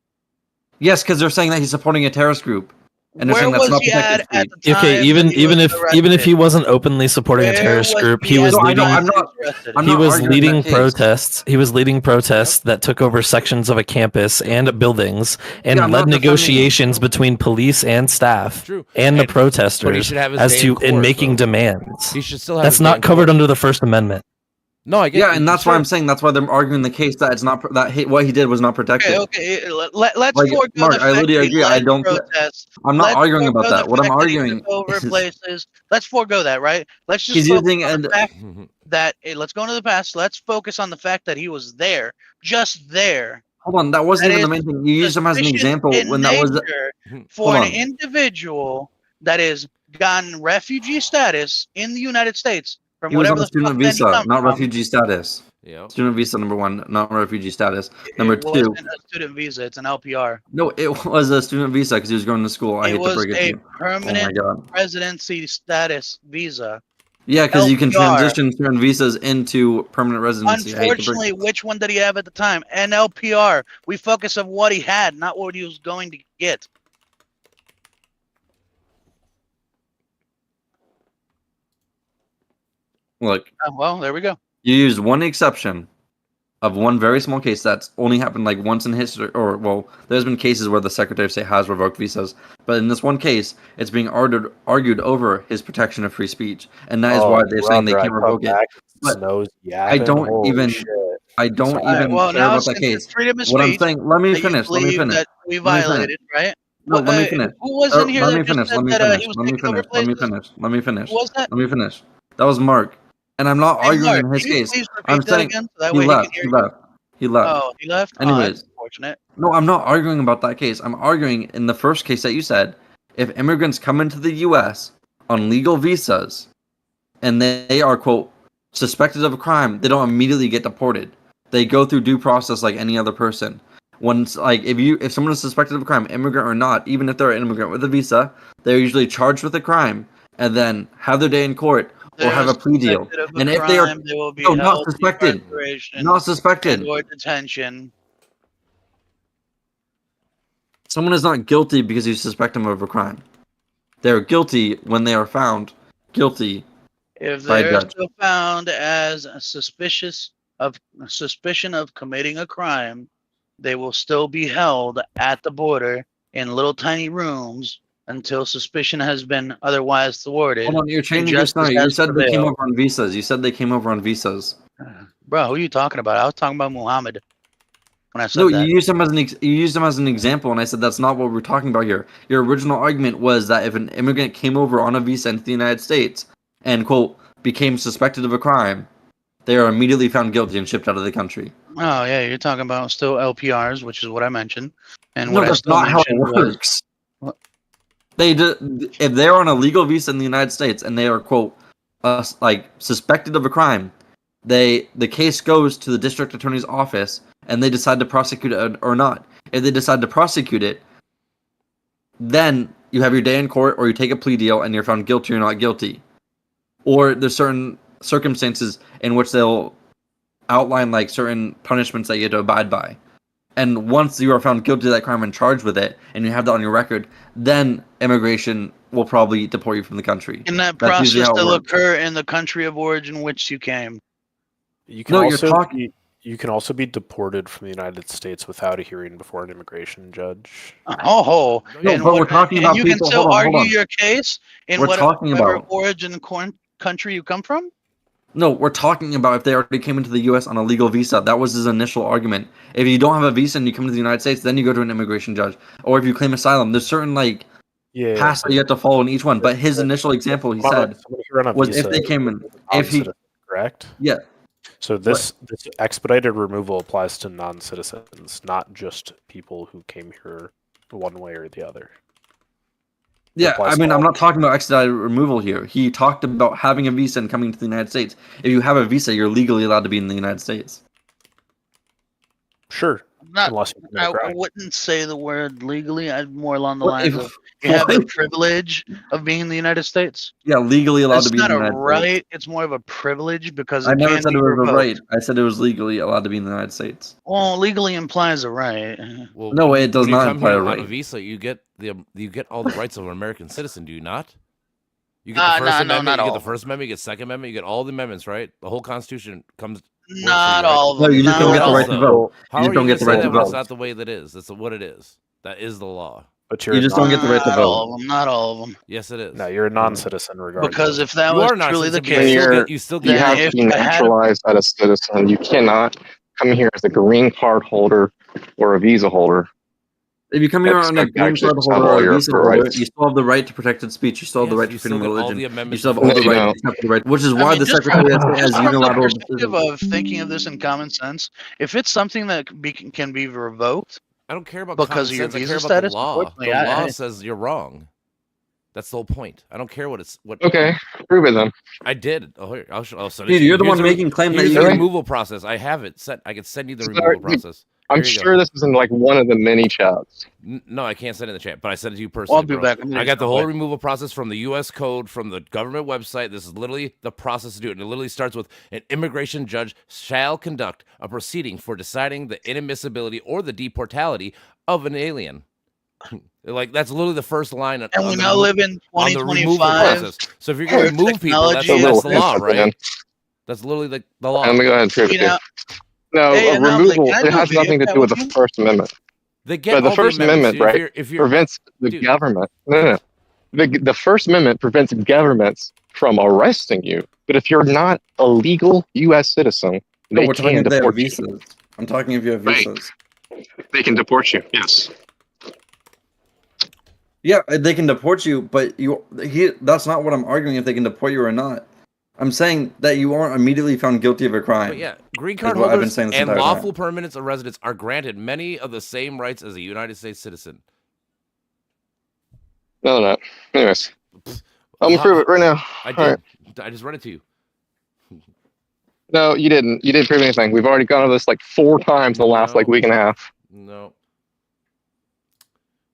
yes, because they're saying that he's supporting a terrorist group, and they're Where saying that's was not he protected at speech. the time? Okay, that even he even was if even if arrested? he wasn't openly supporting a Where terrorist was group, he he at was the No, I know, leading time I'm he not- was arrested? I'm he not was arguing leading that case. protests. He was leading protests that took over sections of a campus and buildings and Yeah, I'm led not defending- negotiations between police and staff True. and the But he protesters should have his as day to in court, making though. demands. He should still have. That's his day not in covered court. under the First Amendment. No, I get. Yeah, and that's why sure. I'm saying that's why they're arguing the case that it's not what he did was not protected. Okay. Let's Like, forego Mark, the I fact literally that he agree, I led don't- protests. I'm not Let's arguing about forego that. the What I'm fact that he arguing took over is places. Let's forego that, right? Let's just he's focus using on the and fact that let's go into the past. Let's focus on the fact that he was there, just there. hold on, that wasn't That even the is main thing. You used him as an Sufficient example in when that was. nature for Hold an on. individual that is gotten refugee status in the United States from He was whatever on the a student fuck then he visa, come not from. refugee status. Yeah. Student visa number one, not refugee status. Number It two, wasn't a student visa; it's an LPR. no, it was a student visa because he was going to school. I It hate to was break it to a you. Oh my permanent god. residency status visa. Yeah, because you can LPR. transition certain visas into permanent residency. I hate to break Unfortunately, it. which one did he have at the time? An LPR. We focus on what he had, not what he was going to get. Look, Well, there we go. you used one exception of one very small case that's only happened like once in history, or well, there's been cases where the Secretary of State has revoked visas, but in this one case, it's being argued over his protection of free speech, and that is why they're saying they can't revoke it. But I don't even care about that case. What I'm saying, let me finish. That we violated, right? No, let me finish. Who was in here? Let me finish. Let me finish. That was Mark. And I'm not arguing in his case. I'm saying he left. He left. Oh, he left? Anyways. That's unfortunate. No, I'm not arguing about that case. I'm arguing in the first case that you said, if immigrants come into the U.S. on legal visas, and they are, quote, suspected of a crime, they don't immediately get deported. They go through due process like any other person. Once, like, if someone is suspected of a crime, immigrant or not, even if they're an immigrant with a visa, they're usually charged with a crime and then have their day in court or have a plea deal. And if they are not suspected, or detention. Someone is not guilty because you suspect them of a crime. They are guilty when they are found guilty. If they're still found as a suspicion of committing a crime, they will still be held at the border in little tiny rooms until suspicion has been otherwise thwarted. Hold on, you're changing your story. You said they came over on visas. Bro, who are you talking about? I was talking about Muhammad when I said that. No, you used him as an example, and I said that's not what we're talking about here. Your original argument was that if an immigrant came over on a visa into the United States and, quote, became suspected of a crime, they are immediately found guilty and shipped out of the country. Oh yeah, you're talking about still LPRs, which is what I mentioned. And no, what that's not how it works. If they're on a legal visa in the United States and they are, quote, like suspected of a crime, the case goes to the district attorney's office and they decide to prosecute it or not. If they decide to prosecute it, then you have your day in court or you take a plea deal and you're found guilty or not guilty. Or there's certain circumstances in which they'll outline like certain punishments that you have to abide by. And once you are found guilty of that crime and charged with it, and you have that on your record, then immigration will probably deport you from the country. Can that process still occur in the country of origin which you came? You can also be deported from the United States without a hearing before an immigration judge. Oh, no, but we're talking about you people. Can still argue your case in whatever origin country you come from? No, we're talking about if they already came into the U.S. on a legal visa. That was his initial argument. If you don't have a visa and you come to the United States, then you go to an immigration judge. Or if you claim asylum, there's certain paths that you have to follow in each one. But his initial example, he said, was if they came in, correct? Yeah. So this expedited removal applies to non-citizens, not just people who came here one way or the other. Yeah, I mean, I'm not talking about expedited removal here. He talked about having a visa and coming to the United States. If you have a visa, you're legally allowed to be in the United States. Sure. I wouldn't say the word legally. I'd more along the lines of you have the privilege of being in the United States. Yeah, legally allowed to be in the United States. It's not a right. It's more of a privilege because I never said it was a right. I said it was legally allowed to be in the United States. Well, legally implies a right. Well, no, it does not imply a right. On a visa, you get all the rights of an American citizen. Do you not? You get the First Amendment. You get the First Amendment. You get Second Amendment. You get all the amendments, right? The whole Constitution comes. Not all of them. No, you just don't get the right to vote. How you just don't get the right to vote? That's not the way that is. That's what it is. That is the law. But you just don't get the right to vote. Not all of them. Yes, it is. No, you're a non-citizen regardless. Because if that was truly the case, you have to be naturalized as a citizen. You cannot come here as a green card holder or a visa holder. If you come here on a green card holder or a visa holder, you still have the right to protected speech. You still have the right to freedom of religion. You still have all the right, which is why the Secretary has unilateral perspective of thinking of this in common sense. If it's something that can be revoked, I don't care about because of your visa The status. law, law says you're wrong. That's the whole point. I don't care what it's what. Okay, prove it then. I did. Oh, here, I'll send it. Dude, you're the one making claim that the removal process. I have it set. I can send you the removal process. I'm sure this is in like one of the many chats. No, I can't send it in the chat, but I sent it to you personally. I'll be back. I got the whole removal process from the U.S. Code, from the government website. This is literally the process to do it. And it literally starts with an immigration judge shall conduct a proceeding for deciding the inadmissibility or the deportality of an alien. Like that's literally the first line. And we now live in 2025. So if you're going to remove people, that's the law, right? That's literally the law. Let me go ahead and prove it. No, Hey, no, removal. they can It has do nothing to do with the First Amendment. They get But the all First Amendment, dude. right, If you're prevents the dude. government. No. The First Amendment prevents governments from arresting you. But if you're not a legal U.S. citizen, No, they we're talking can if they have deport you. visas. I'm talking if you have Right. visas. They can deport you. Yes. Yeah, they can deport you, but that's not what I'm arguing if they can deport you or not. I'm saying that you aren't immediately found guilty of a crime. But yeah, green is card what I've been holders saying this and entire lawful time. permanents of residence are granted many of the same rights as a United States citizen. No, they're not. Anyways, I'm gonna prove it right now. I did. All right. I just read it to you. No, you didn't. You didn't prove anything. We've already gone over this like 4 times in the last like week and a half. No.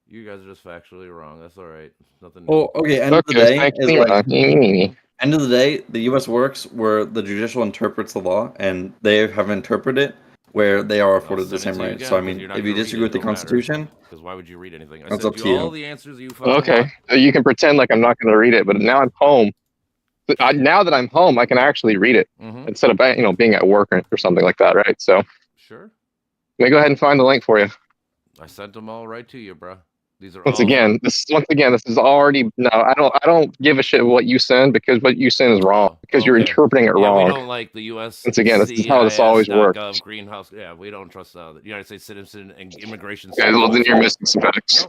You guys are just factually wrong. That's all right. Nothing. Well, okay. End of the Okay, day, thank is you. like, end of the day, the U.S. works where the judicial interprets the law, and they have interpreted it where they are afforded the same rights. So I mean, if you disagree with the Constitution, because why would you read anything? I that's sent up to you all you. the answers you fucking Okay, want. so you can pretend like I'm not going to read it, but now I'm home. Now that I'm home, I can actually read it instead of being at work or something like that, right? So Sure. let me go ahead and find the link for you. I sent them all right to you, bro. These are Once all again, this is already no. I don't give a shit what you send because what you send is wrong because you're interpreting it Yeah, wrong. we don't like the U.S. Once again, this is how this always works. CIS.gov, Greenhouse. Yeah, we don't trust the United States citizen and immigration. Okay, well then you're missing some facts.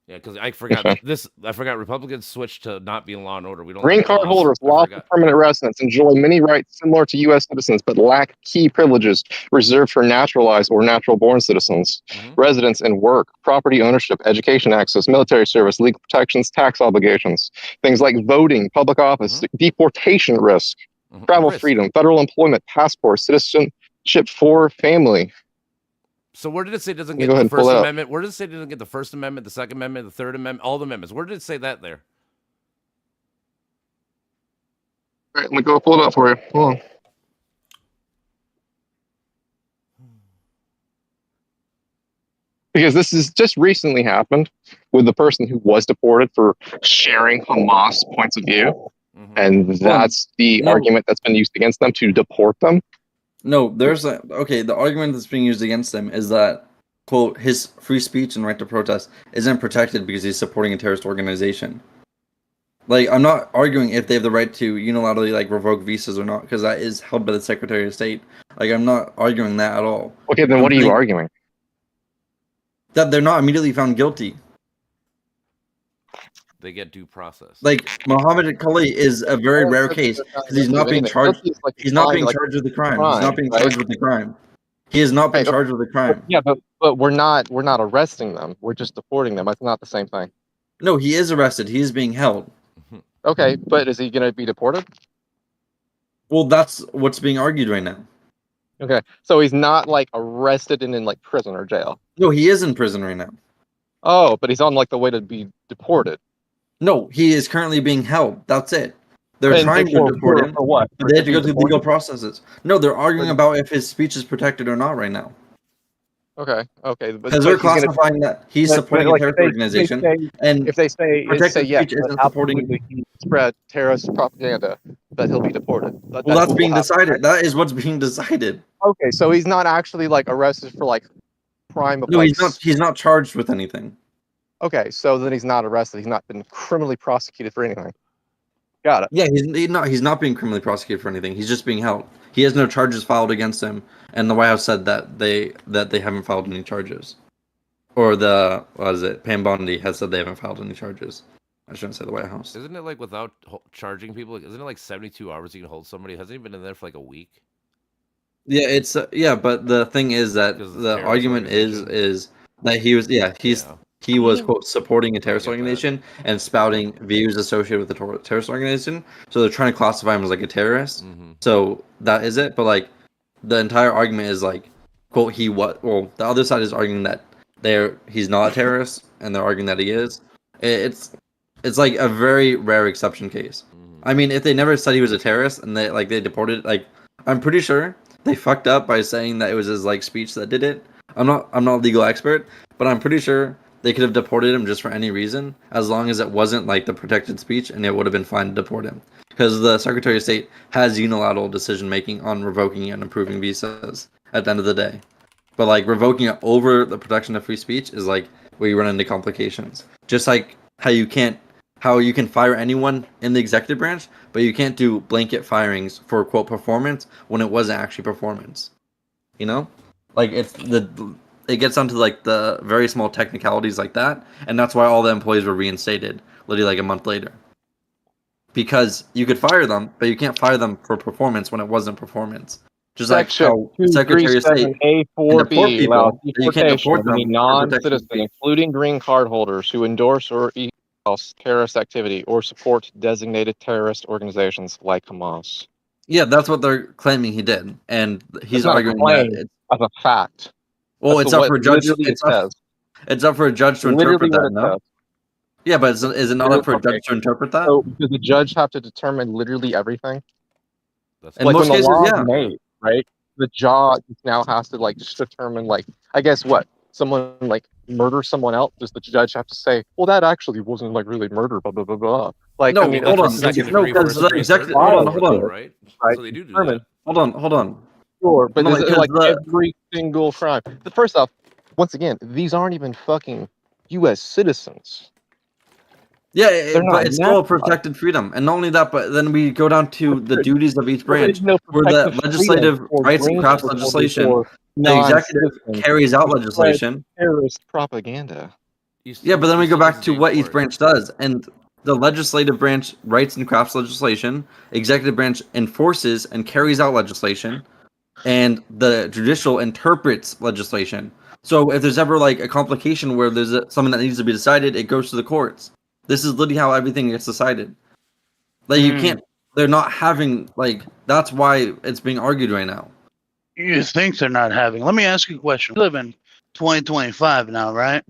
Yeah, because I forgot Okay. this. I forgot Republicans switched to not being law and order. We don't. Green like card laws. holders, I lawful forgot. permanent residents, enjoy many rights similar to U.S. citizens, but lack key privileges reserved for naturalized or natural-born citizens. Residence and work, property ownership, education access, military service, legal protections, tax obligations, things like voting, public office, deportation risk, travel freedom, federal employment, passport, citizenship for family. So where did it say it doesn't Let me get go ahead the and pull First it up. Amendment? Where did it say it doesn't get the First Amendment, the Second Amendment, the Third Amendment, all the amendments? Where did it say that there? All right, let me go pull it up for you. Hold on. Because this has just recently happened with the person who was deported for sharing Hamas points of view. And that's the argument that's been used against them to deport them. No, the argument that's being used against him is that, quote, his free speech and right to protest isn't protected because he's supporting a terrorist organization. Like, I'm not arguing if they have the right to unilaterally, like, revoke visas or not, because that is held by the Secretary of State. Like, I'm not arguing that at all. Okay, then what are you arguing? That they're not immediately found guilty. They get due process. Like, Mohammed Khalid is a very rare case because he's not being charged. He's not being charged with the crime. He's not being charged with the crime. He has not been charged with the crime. Yeah, but we're not arresting them. We're just deporting them. It's not the same thing. No, he is arrested. He is being held. Okay, but is he going to be deported? Well, that's what's being argued right now. Okay, so he's not like arrested and in like prison or jail. No, he is in prison right now. Oh, but he's on like the way to be deported. No, he is currently being held. That's it. They're And trying to for- deport for- him. for what? But they have to go For through being legal deported? processes. No, they're arguing about if his speech is protected or not right now. Okay. Because they're classifying that he's supporting a terrorist organization, and if they say protected yes, speech isn't that supporting. absolutely he spread terrorist propaganda, that he'll be deported. Well, that's being decided. That is what's being decided. Okay, so he's not actually like arrested for like crime of No, like. he's not charged with anything. Okay, so then he's not arrested. He's not been criminally prosecuted for anything. Got it. Yeah, he's not being criminally prosecuted for anything. He's just being held. He has no charges filed against him, and the White House said that they haven't filed any charges. Or Pam Bondi has said they haven't filed any charges. I shouldn't say the White House. Isn't it like without charging people? Isn't it like 72 hours you can hold somebody? Hasn't he been in there for like a week? Yeah, it's but the thing is that the argument is that he was quote supporting a terrorist organization and spouting views associated with the terrorist organization. So they're trying to classify him as like a terrorist. So that is it. But like the entire argument is like quote the other side is arguing that he's not a terrorist and they're arguing that he is. It's like a very rare exception case. I mean, if they never said he was a terrorist and they deported, like I'm pretty sure they fucked up by saying that it was his like speech that did it. I'm not a legal expert, but I'm pretty sure they could have deported him just for any reason, as long as it wasn't like the protected speech, and it would have been fine to deport him. because the Secretary of State has unilateral decision making on revoking and approving visas at the end of the day. But like revoking it over the protection of free speech is like where you run into complications. Just like how you can fire anyone in the executive branch, but you can't do blanket firings for quote performance when it wasn't actually performance. You know, like it gets onto like the very small technicalities like that, and that's why all the employees were reinstated literally like a month later. Because you could fire them, but you can't fire them for performance when it wasn't performance. Just Section like how Secretary of State A4B allows you can't deportation deport of them any for non-citizen, protection. including green card holders, who endorse or else terrorist activity or support designated terrorist organizations like Hamas. Yeah, that's what they're claiming he did, and he's arguing that it's as a fact. well, That's it's up what for a judge. literally it says. It's up for a judge to Literally interpret that. what it No. says. Yeah, but is it not up for a judge to interpret that? So does the judge have to determine literally everything? In Like most when the cases, law is yeah. made, right? The judge now has to like just determine like, I guess what, someone like murder someone else, does the judge have to say, well, that actually wasn't like really murder, blah blah blah blah. Like, No, I mean, hold on. second No, degree, because first the degree, executive. third Hold on, degree, hold on. right? So they do that. Hold on. Sure, but Hold on, is it like 'cause every single crime? But first off, once again, these aren't even fucking U.S. citizens. Yeah, They're not but it's still a naturalized. protected freedom, and not only that, but then we go down to the duties of each But there's branch, no where the protected legislative freedom for rights and green crafts card holders legislation, or the executive non-citizens carries out who spread legislation. terrorist propaganda. Yeah, but then we go back to what each branch does, and the legislative branch writes and crafts legislation, executive branch enforces and carries out legislation, and the judicial interprets legislation. So if there's ever like a complication where there's something that needs to be decided, it goes to the courts. This is literally how everything gets decided. Like you can't. They're not having like. That's why it's being argued right now. You think they're not having? Let me ask you a question. We live in 2025 now, right?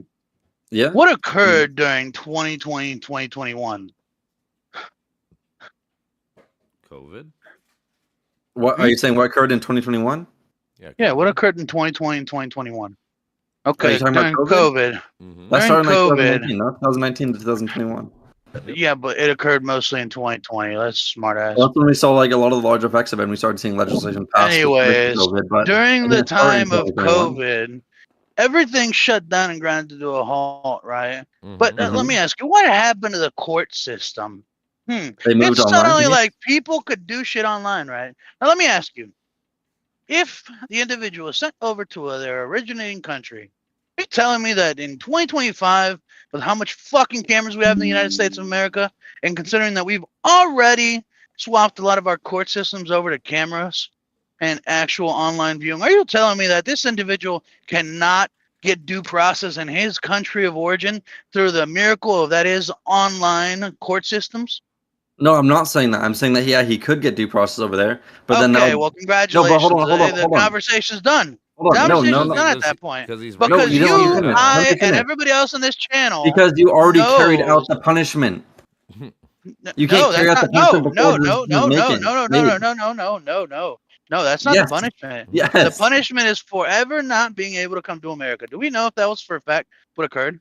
Yeah. What occurred during 2020 and 2021? COVID. What are you saying? What occurred in 2021? Yeah, what occurred in 2020 and 2021? Are Okay, you talking during about COVID. That During started in like COVID. 2019, not 2019 to 2021. Yeah, but it occurred mostly in 2020. That's smart ass. That's when we saw like a lot of the large effects of it, and we started seeing legislation pass. Anyways, COVID, but during it the didn't start in time of 2021. COVID, everything shut down and ground to a halt, right? But let Mhm. me ask you, what happened to the court system? They moved It's online. suddenly like people could do shit online, right? Now let me ask you, if the individual is sent over to their originating country, are you telling me that in 2025, with how much fucking cameras we have in the United States of America, and considering that we've already swapped a lot of our court systems over to cameras and actual online viewing, are you telling me that this individual cannot get due process in his country of origin through the miracle of that is online court systems? No, I'm not saying that. I'm saying that he could get due process over there, but Okay, then that would- well, No, congratulations. but hold on. The conversation's done. Hold on, no, Conversation's no. done at that point. Because he's Because No, you you, don't finish. I, Let me and finish. everybody else on this channel. Because you already carried out knows- the punishment. You No, can't carry out that's the not, punishment no, before no, this no, is no, making. no, no, no, no, no, no, no, no, no. No, that's not Yes. the punishment. Yes. The punishment is forever not being able to come to America. Do we know if that was for a fact what occurred?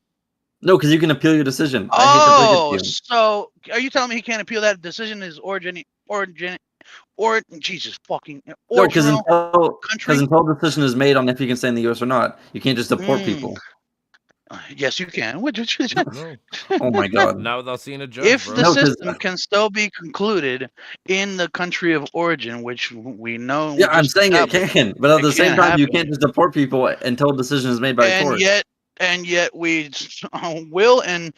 No, because you can appeal your decision. I hate Oh, to break it to you. so are you telling me he can't appeal that decision? Is Jesus fucking No, because original until a decision is made on if you can stay in the U.S. or not, you can't just deport people. Yes, you can. Oh my god. Not without seeing a judge, If bro. the No, 'cause- system can still be concluded in the country of origin, which we know. Yeah, I'm just saying it established, can, but at it the same can't time, you happen. can't just deport people until a decision is made by a court. And yet we will, and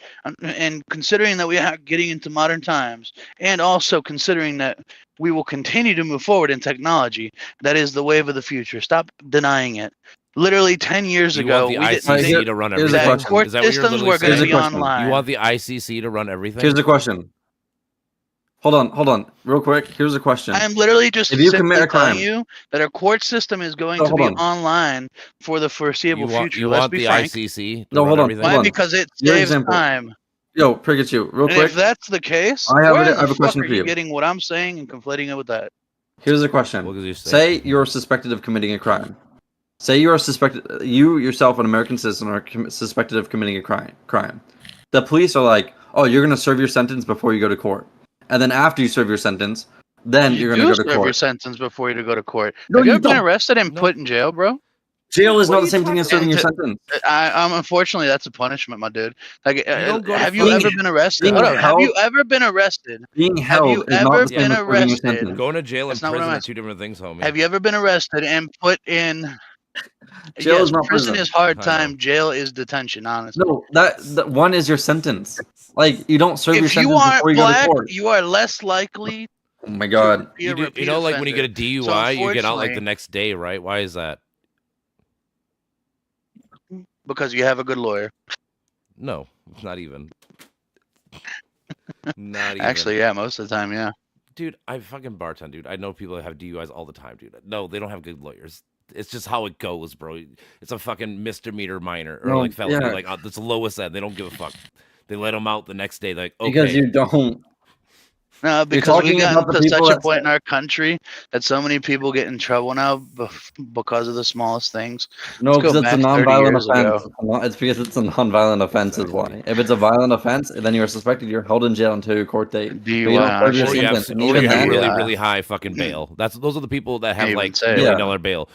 considering that we are getting into modern times, and also considering that we will continue to move forward in technology, that is the wave of the future. Stop denying it. Literally 10 years You ago, want the we didn't ICC think to run here's a everything? question. court Is that what you're systems literally were going to saying? be online. You want the ICC to run everything? Here's the question. Hold on, real quick. Here's a question. I'm literally just if you simply commit a crime, telling you that our court system is going No, to hold be on. online for the foreseeable future. You Let's want be the frank. ICC to No, run hold on, everything? hold Why? on. Because it Your saves example. time. Yo, Pikachu, real And quick. if that's the case, I have where a in the fuck question are for you you. getting what I'm saying and conflating it with that? Here's a question. What could you say? Say you're suspected of committing a crime. Say you are suspected. You yourself, an American citizen, are suspected of committing a crime. The police are like, "Oh, you're gonna serve your sentence before you go to court," and then after you serve your sentence, then you're going to go to serve your court. sentence before you go to court. No, Have you you ever been don't. arrested and put in jail, bro? Jail is What not are the you same thing as serving your sentence. Unfortunately, that's a punishment, my dude. Like, don't go to have you being- ever been arrested? being Hold up. Have you held- ever been arrested? Being Have held you is not ever the same been as serving your arrested? sentence. Going to jail and That's not what prison I'm are asking. two different things, homie. Have you ever been arrested and put in? Jail Yes, is not prison prison. is hard I know. time. Jail is detention. Honestly, No, that one is your sentence. Like you don't serve your if you sentence aren't before you go to black, court. you are less likely Oh my god. to be a You repeat know, like when you get a offender. DUI, you get out like unfortunately- the next day, right? Why is that? because you have a good lawyer. No, not even. Not even. Actually, yeah, most of the time, yeah. Dude, I fucking bartend, dude. I know people that have DUIs all the time, dude. No, they don't have good lawyers. It's just how it goes, bro. It's a fucking misdemeanor minor or No, like felony, yeah. like that's the lowest end. They don't give a fuck. They let them out the next day. Like, okay, Because you don't. No, because we talking got about the to such people a that point say- in our country that so many people get in trouble now because of the smallest things. No, Let's go because it's a back 30 non-violent years offense. ago. It's because it's a non-violent offense is why. If it's a violent offense, then you are suspected. You're held in jail until your court date. But you don't serve your or you have, sentence. And or even you have then, really, really high fucking bail. Those are the people that have Even like say. $1 Yeah. million bail.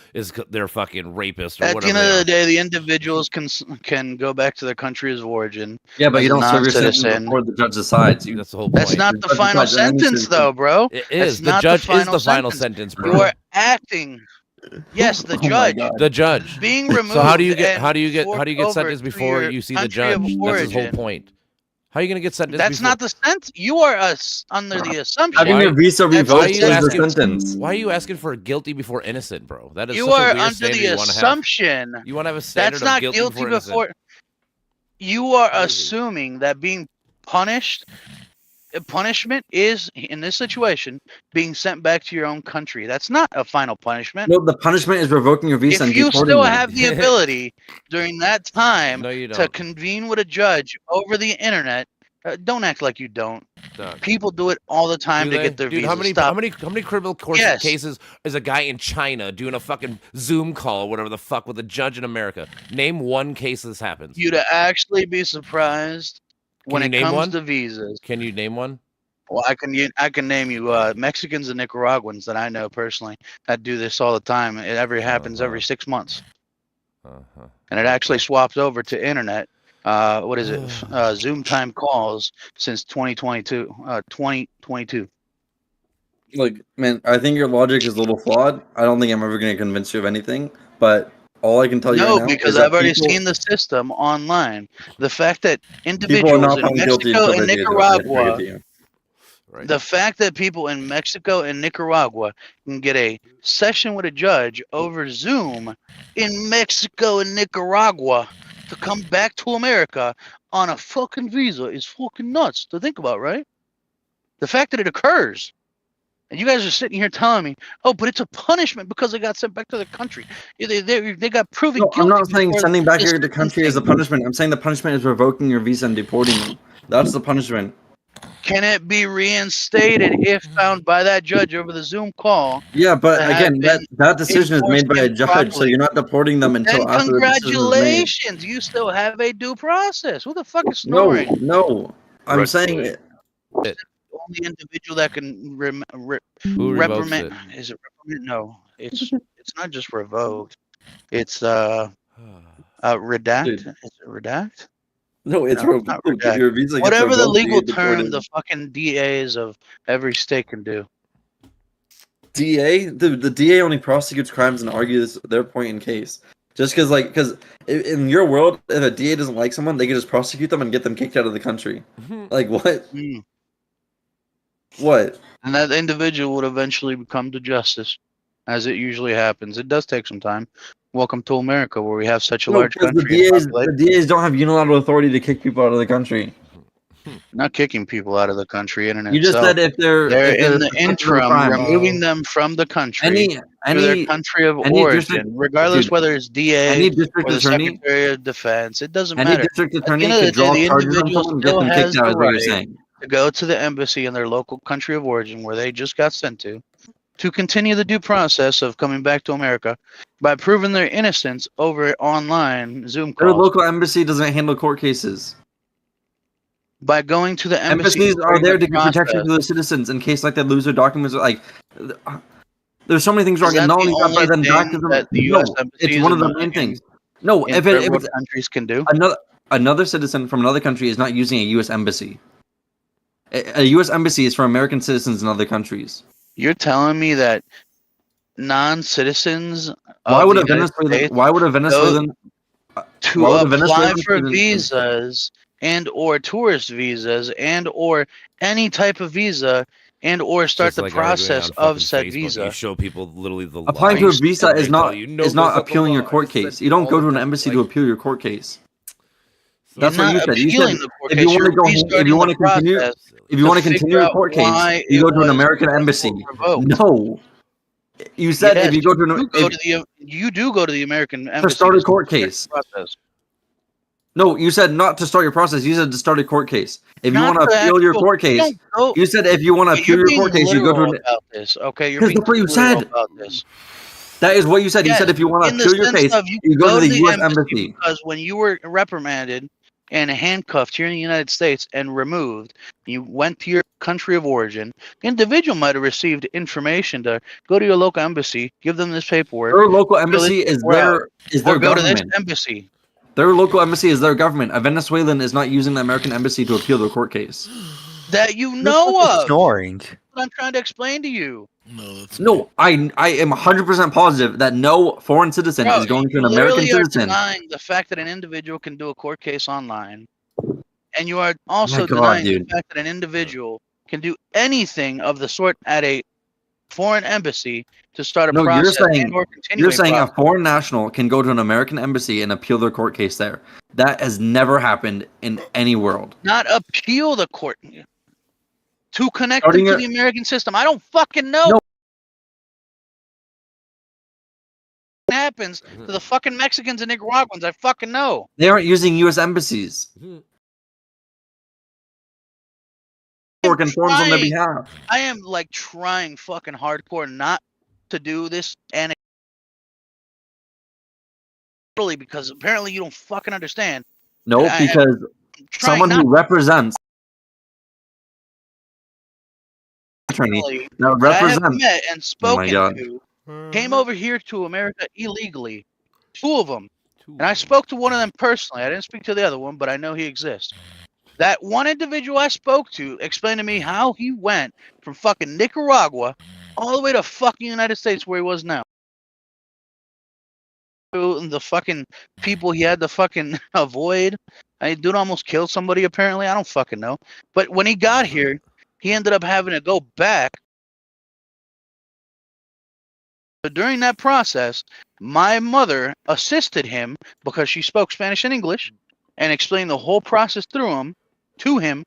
They're fucking rapists or At the whatever. end they of are. the day, the individuals can go back to their country of origin. yeah, but as you a don't serve your sentence non-citizen. before the judge decides. That's the whole point. That's not the Judge final decides, and then you sentence, serve- though, bro. It That's is. The not judge is final the final sentence. sentence, bro. You are acting. Yes, the Oh my judge God. The judge. being removed. So how do you get and how do you get forked sentenced over to before your you see the country judge? of That's his whole origin. point. How are you gonna get sentenced? That's before? not the sentence. You are under the assumption. Having your visa That's Why are revoked you is the asking? sentence. Why are you asking for guilty before innocent, bro? That is You such a are weird under standard the you wanna have. assumption. You want to have a standard That's of not guilty, guilty innocent. before. You are Crazy. assuming that being punished, punishment is in this situation being sent back to your own country. That's not a final punishment. No, the punishment is revoking your visa If and you deporting still you. have the ability during that time No, you to don't. convene with a judge over the internet, don't act like you don't. Dog. People do it all the time Do to they? get their Dude, visa. how many Stop. criminal court Yes. cases is a guy in China doing a fucking Zoom call or whatever the fuck with a judge in America? Name one case this happens. You to actually be surprised when you it name comes one? to visas. Can you name one? Well, I can name you Mexicans and Nicaraguans that I know personally that do this all the time. It happens every 6 months, Uh-huh. and it actually swapped over to internet. What is it? Zoom time calls since 2022. 2022. Like, man, I think your logic is a little flawed. I don't think I'm ever going to convince you of anything. But all I can tell you No, right now because is that I've already people- seen the system online. The fact that people are individuals not in found guilty Mexico until and they do it. I agree Nicaragua, with you. Right. the fact that people in Mexico and Nicaragua can get a session with a judge over Zoom in Mexico and Nicaragua to come back to America on a fucking visa is fucking nuts to think about, right? The fact that it occurs. And you guys are sitting here telling me, oh, but it's a punishment because they got sent back to the country. They got proven No, guilty. I'm not saying before sending back this your to country is a sentencing. punishment. I'm saying the punishment is revoking your visa and deporting you. That's the punishment. Can it be reinstated if found by that judge over the Zoom call? Yeah, but that again, had that decision is made by a enforced judge, so improperly? you're not deporting them Then until after the decision is made. congratulations, you still have a due process. Who the fuck is No, snoring? no. I'm Right. saying it. The only individual that can Who revokes reprimand it? is it reprimand? No, it's not just revoked. It's redact. Dude. Is it redact? No, it's No, it's not revoked. redact. Your visa gets Whatever the revoked, you legal get deported. term the fucking DAs of every state can do. DA, the DA only prosecutes crimes and argues their point in case. Just because in your world, if a DA doesn't like someone, they can just prosecute them and get them kicked out of the country. Like what? Mm. What? And that individual would eventually come to justice, as it usually happens. It does take some time. Welcome to America, where we have such a No, large because the country. and DAs, population. the DAs don't have unilateral authority to kick people out of the country. Not kicking people out of the country in and You just itself. said if they're in the suspected of a interim crime. removing them from the country Any to their country of origin, regardless dude, whether it's DA any or district the attorney, Secretary of Defense. It doesn't any matter. district At the attorney end of could the draw day, the charges on individual someone and get still them has kicked out. the Is what you're right saying. to go to the embassy in their local country of origin, where they just got sent to continue the due process of coming back to America by proving their innocence over online Zoom Their calls. local embassy doesn't handle court cases. by going to the embassy. Embassies are there to during give the protection to process. the citizens in case like they lose their documents. Like, there's so many things wrong. Is And that not the only that, but only then back to thing them. that the No, U.S. embassies it's one of the in- main things. No, in if third it world was countries can do. another citizen from another country is not using a U.S. embassy. A U.S. embassy is for American citizens in other countries. You're telling me that non-citizens Why of would the a United Venezuelan? States Why would a Venezuelan? to why would a apply Venezuelan for student- visas and or tourist visas and or any type of visa and or start Just the like arguing process on of fucking said Facebook, visa? You show people literally the Applying to a laws, visa and is they tell not you, "No, is those not are the appealing your laws." court I said case. You don't all go the to an time, embassy like- to appeal your court case. You're That's what not you said. You appealing said the court if case, you want to you're go, if restarting you want the to continue, process if you want to figure continue your out court why case, you it go to an was American embassy. revoked. No, you said Yes, if you go to an you do go to the American embassy to start a court start the case. process. No, you said not to start your process. You said to start a court case. If you Not want to the appeal your actual- court you case, don't go- you said if you want to Yeah, appeal you're your being court case, you go to literal an. about this. Okay, you're Because being that's what you too literal said. about this. That is what you said. You Yes, said if you want to in the appeal your sense case, of you go to the U.S. embassy embassy. because when you were reprimanded and handcuffed here in the United States and removed, you went to your country of origin. The individual might have received information to go to your local embassy, give them this paperwork. Their local fill this embassy is paperwork out, their or go to this government. embassy. Their local embassy is their government. A Venezuelan is not using the American embassy to appeal their court case. That you know of. Snoring. What I'm trying to explain to you. No, I am 100% positive that no foreign citizen Bro, is going to an you American literally are citizen. denying the fact that an individual can do a court case online, and you are also God, denying dude. the fact that an individual can do anything of the sort at a foreign embassy to start a No, you're process saying and or continue you're a saying a process. foreign national can go to an American embassy and appeal their court case there. That has never happened in any world. Not appeal the court to connect Starting them to a- the American system. I don't fucking know. No. What happens to the fucking Mexicans and Nicaraguans? I fucking know. They aren't using U.S. embassies. Or can forms on their trying. behalf. I am like trying fucking hardcore not to do this and because apparently you don't fucking understand. No, And I- because trying someone not who represents attorney to. that I have represents. met and Oh my spoken God. to came over here to America illegally. Two of them. And I spoke to one of them personally. I didn't speak to the other one, but I know he exists. That one individual I spoke to explained to me how he went from fucking Nicaragua all the way to fucking United States where he was now. And the fucking people he had to fucking avoid. Dude almost killed somebody apparently. I don't fucking know. But when he got here, he ended up having to go back. But during that process, my mother assisted him because she spoke Spanish and English and explained the whole process to him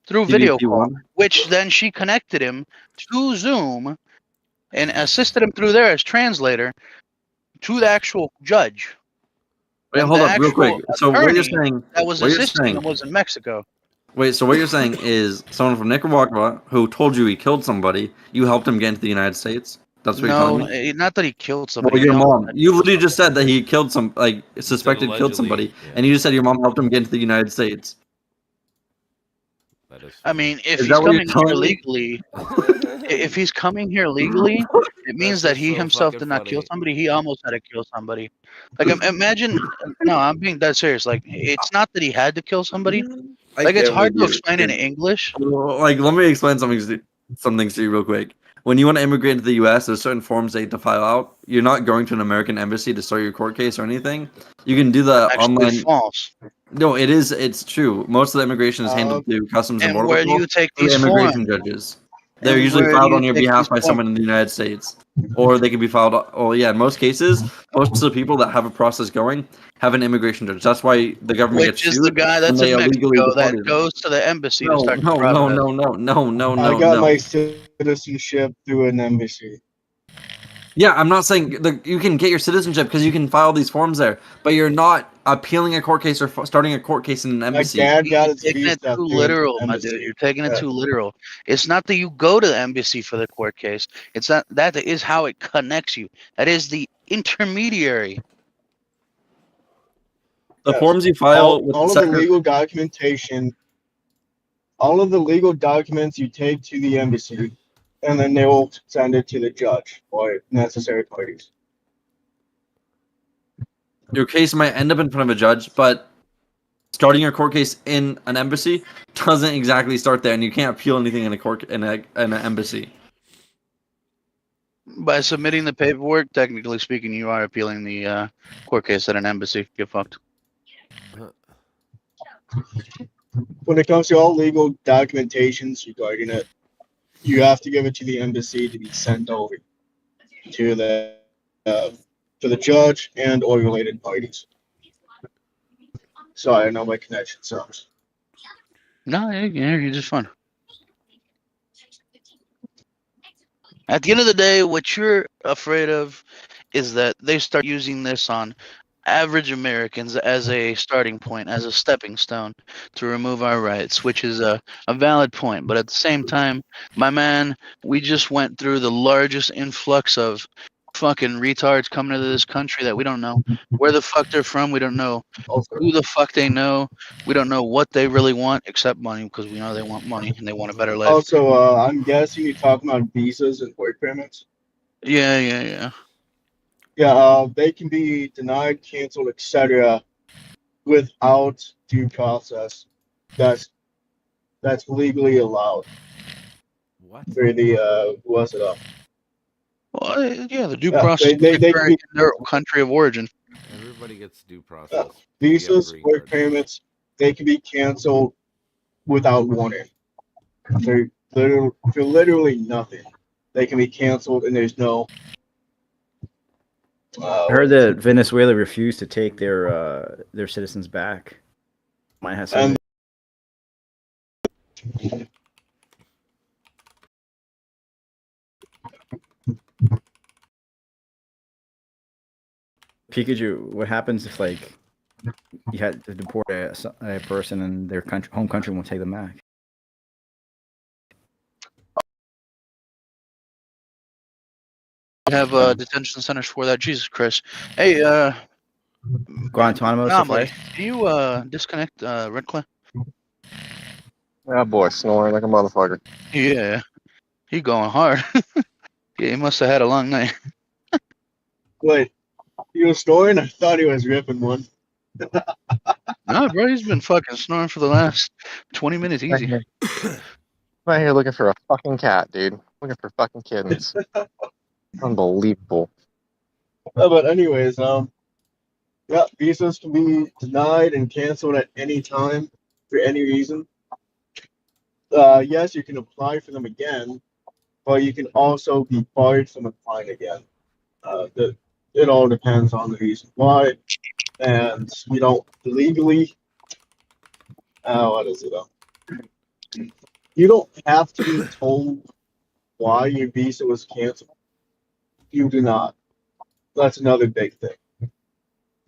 through video call, which then she connected him to Zoom and assisted him through there as translator to the actual judge. Wait, And hold the up, real quick. actual So what you're attorney saying? that was What you're assisting saying? him was in Mexico. Wait, so what you're saying is someone from Nicaragua who told you he killed somebody, you helped him get into the United States? That's what you're No, telling me? not that he killed somebody. Well, your no. mom. You literally just said that he killed some, like, suspected killed somebody, and you just said your mom helped him get into the United States. I mean, if Is he's that what you're coming here telling me? legally, if he's coming here legally, it means that he himself did not kill somebody. He almost had to kill somebody. Like, imagine. No, I'm being dead serious. Like, it's not that he had to kill somebody. Like, it's hard to explain in English. Like, let me explain some things to you real quick. When you want to immigrate into the U.S., there's certain forms they have to file out. You're not going to an American embassy to start your court case or anything. You can do the Actually, online. false. No, it is. It's true. Most of the immigration is handled through Customs and And Border where do Patrol. you take through these immigration forms? judges? They're And usually where do filed you on your take behalf these by forms? someone in the United States, or they can be filed. Oh yeah, in most cases, most of the people that have a process going have an immigration judge. That's why the government Which gets is sued the guy when that's they in illegally Mexico that deported them. goes to the embassy to No, start the no, process. no. I got my citizenship through an embassy. Yeah, I'm not saying you can get your citizenship because you can file these forms there, but you're not appealing a court case or starting a court case in an embassy. dad got You're his taking it visa too through an literal, my embassy. dude. You're taking it Yeah. too literal. It's not that you go to the embassy for the court case. It's not that is how it connects you. That is the intermediary. The forms you file with all the of the legal documentation, all of the legal documents you take to the embassy, and then they will send it to the judge or necessary parties. Your case might end up in front of a judge, but starting your court case in an embassy doesn't exactly start there, and you can't appeal anything in a court in an embassy. By submitting the paperwork, technically speaking, you are appealing the court case at an embassy. Get fucked. When it comes to all legal documentations regarding it, you have to give it to the embassy to be sent over to the judge and or related parties. Sorry, I know my connection sucks. No, you're just fine. At the end of the day, what you're afraid of is that they start using this on average Americans as a starting point, as a stepping stone to remove our rights, which is a valid point. But at the same time, my man, we just went through the largest influx of fucking retards coming into this country that we don't know where the fuck they're from. We don't know who the fuck they know. We don't know what they really want except money, because we know they want money and they want a better life. Also, I'm guessing you're talking about visas and work permits. Yeah. Yeah, they can be denied, canceled, etc. without due process. That's legally allowed. What? For the what's it up? Well, yeah, the due process they occurring in their country of origin. Everybody gets due process. Visas, work permits, they can be canceled without warning. They're literally nothing. They can be canceled, and there's no. I heard that Venezuela refused to take their citizens back. Might have something. Pikachu, what happens if like you had to deport a person and their home country won't take them back? Have detention centers for that. Jesus Christ. Hey, Guantanamo. Anomaly, can you disconnect Red Clay? Oh boy, snoring like a motherfucker. Yeah, he going hard. Yeah, he must have had a long night. Wait, he was snoring? I thought he was ripping one. No, bro, he's been fucking snoring for the last 20 minutes easy. I'm out here looking for a fucking cat, dude. Looking for fucking kittens. Unbelievable. But anyways, yeah, visas can be denied and canceled at any time for any reason. Yes, you can apply for them again, but you can also be barred from applying again. It all depends on the reason why, and we don't legally. What is it? You don't have to be told why your visa was canceled. You do not. That's another big thing.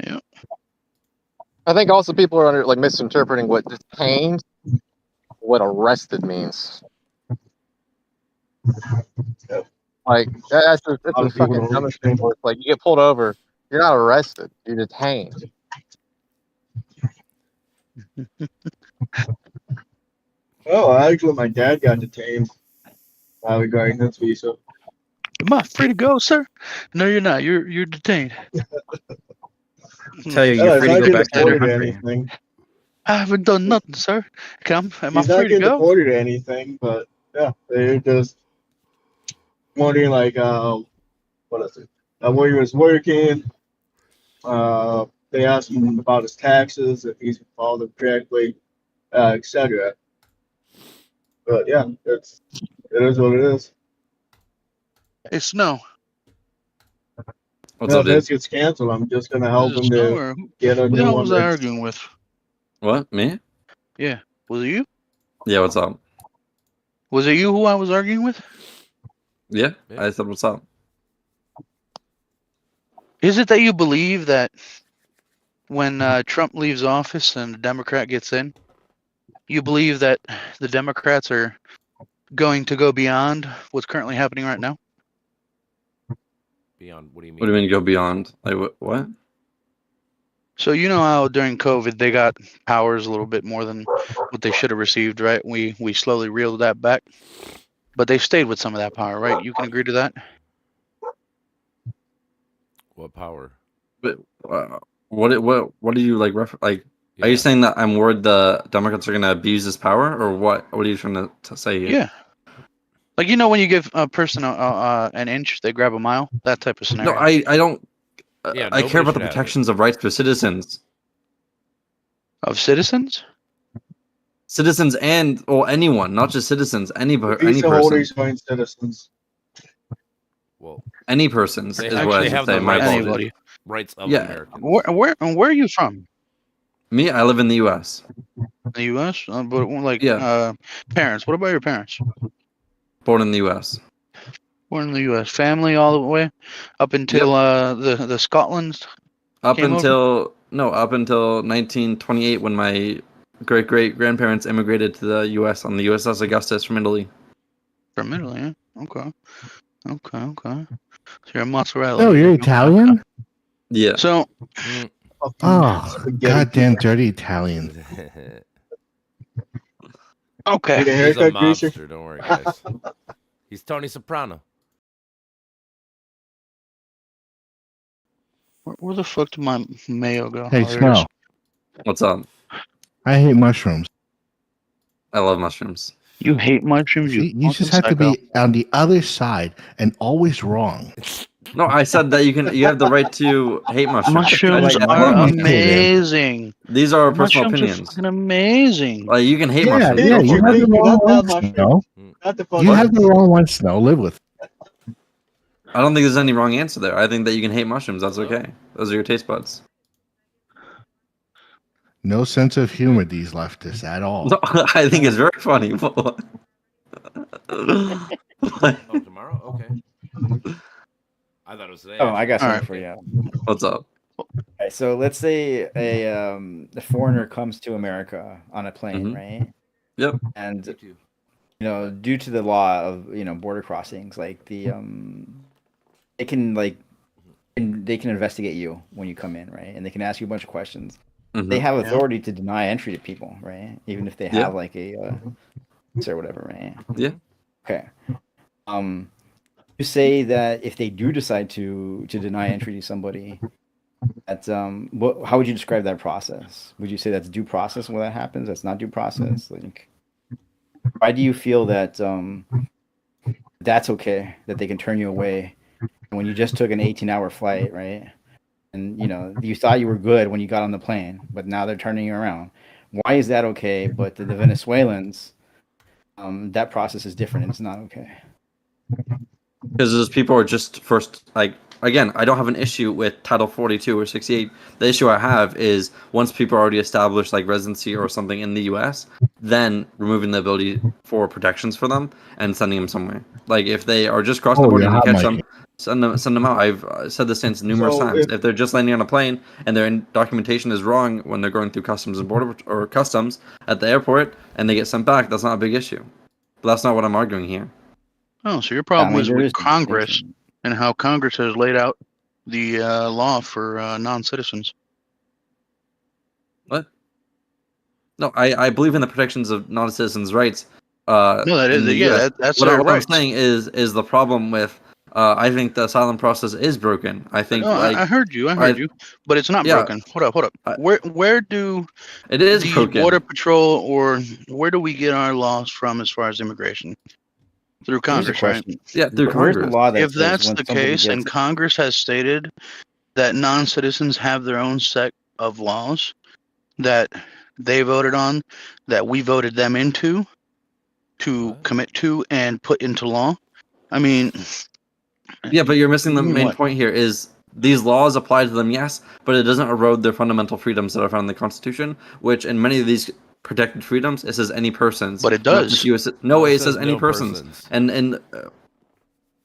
Yeah. I think also people are misinterpreting what detained, what arrested means. Yep. Like that's the fucking dumbest thing. Like you get pulled over, you're not arrested, you're detained. Oh, actually, my dad got detained regarding his visa. Am I free to go, sir? No, you're not. You're detained. Tell you, you're free to go back to your country. Anything. I haven't done nothing, sir. Am I He's not free to getting go? deported or anything, but yeah, they're just wondering what is it? Where he was working. They asked him about his taxes, if he's filed them correctly, etc. But yeah, it is what it is. Hey, Snow. What's If up, dude? this gets canceled, I'm just gonna help him to get a Who the new hell one. was I arguing with? What? Me? Yeah. Was it you? Yeah, what's up? Was it you who I was arguing with? Yeah, I said what's up. Is it that you believe that when Trump leaves office and a Democrat gets in, you believe that the Democrats are going to go beyond what's currently happening right now? Beyond, what do you mean? What do you mean go beyond? Like what? So you know how during COVID they got powers a little bit more than what they should have received, right? We slowly reeled that back, but they stayed with some of that power, right? You can agree to that? What power? But what do you like? Are you saying that I'm worried the Democrats are going to abuse this power, or what? What are you trying to say here? Yeah. Like, you know, when you give a person an inch, they grab a mile. That type of scenario. No, I don't. Yeah, I care nobody about the should have it. protections of rights for citizens. Of citizens? Citizens and or anyone, not just citizens. Any Visa person. holders join citizens. Well, any persons they is what I actually should have say. the My rights, apologies. rights of Yeah. Americans. Where are you from? Me, I live in the U.S. The U.S. But like, Yeah. parents. What about your parents? Born in the U.S. Born in the U.S. Family all the way up until the Scotland. Up came over? until 1928 when my great grandparents immigrated to the U.S. on the USS Augustus from Italy. From Italy, yeah. Okay. So you're a mozzarella. Oh, you're Italian? Yeah. So. Oh, goddamn dirty Italians. Okay. Need a He's a haircut, Greaser? monster. Don't worry, guys. He's Tony Soprano. Where the fuck did my mayo go? Hey, Oh, there it Snow. is. What's up? I hate mushrooms. I love mushrooms. You hate mushrooms? See, you just have to be on the other side and always wrong. No, I said that you have the right to hate mushrooms. Mushrooms Like, are amazing. These are our personal Mushrooms are opinions. fucking amazing. Like you can hate Yeah, mushrooms. yeah, Go you for have it. the wrong one, Snow. You have the wrong one, Snow. Live with it. I don't think there's any wrong answer there. I think that you can hate mushrooms. That's okay. Those are your taste buds. No sense of humor, these leftists, at all. No, I think it's very funny. Oh, tomorrow? Okay. I thought it was today. Oh, I got All something right. for you. What's up? Okay, so let's say a foreigner comes to America on a plane, Mhm. right? Yep. And due to the law of border crossings, like they can investigate you when you come in, right? And they can ask you a bunch of questions. Mhm. They have Yeah. authority to deny entry to people, right? Even if they Yeah. have like a or whatever, right? Yeah. Okay. You say that if they do decide to deny entry to somebody, that's how would you describe that process? Would you say that's due process when that happens? That's not due process. Like, why do you feel that that's okay that they can turn you away when you just took an 18-hour flight, right? And you thought you were good when you got on the plane, but now they're turning you around. Why is that okay? But the Venezuelans, that process is different and it's not okay. Because those people are just first, like, again, I don't have an issue with Title 42 or 68. The issue I have is once people are already established, like, residency or something in the U.S., then removing the ability for protections for them and sending them somewhere. Like, if they are just crossing the border and you catch them, send them out. I've said this since numerous times. If they're just landing on a plane and their documentation is wrong when they're going through customs and border or customs at the airport and they get sent back, that's not a big issue. But that's not what I'm arguing here. Oh, so your problem is with Congress and how Congress has laid out the law for non-citizens. What? No, I believe in the protections of non-citizens' rights. No, that is in the yeah, US. that's what, their what rights. I'm saying is the problem with. I think the asylum process is broken. I think. No, I heard you. I heard you, but it's not yeah. broken. Hold up. Where do it is the broken. Border Patrol or where do we get our laws from as far as immigration? Through Congress, right? Yeah, through Where's the Congress. law that If says that's when the somebody case, and gets- Congress has stated that non-citizens have their own set of laws that they voted on, that we voted them into to commit to and put into law. I mean, Yeah, but you're missing the mean main what? point here. Is these laws apply to them? Yes, but it doesn't erode their fundamental freedoms that are found in the Constitution. Which in many of these protected freedoms, it says any persons. But it not does. just US no way, it says any no persons. persons. And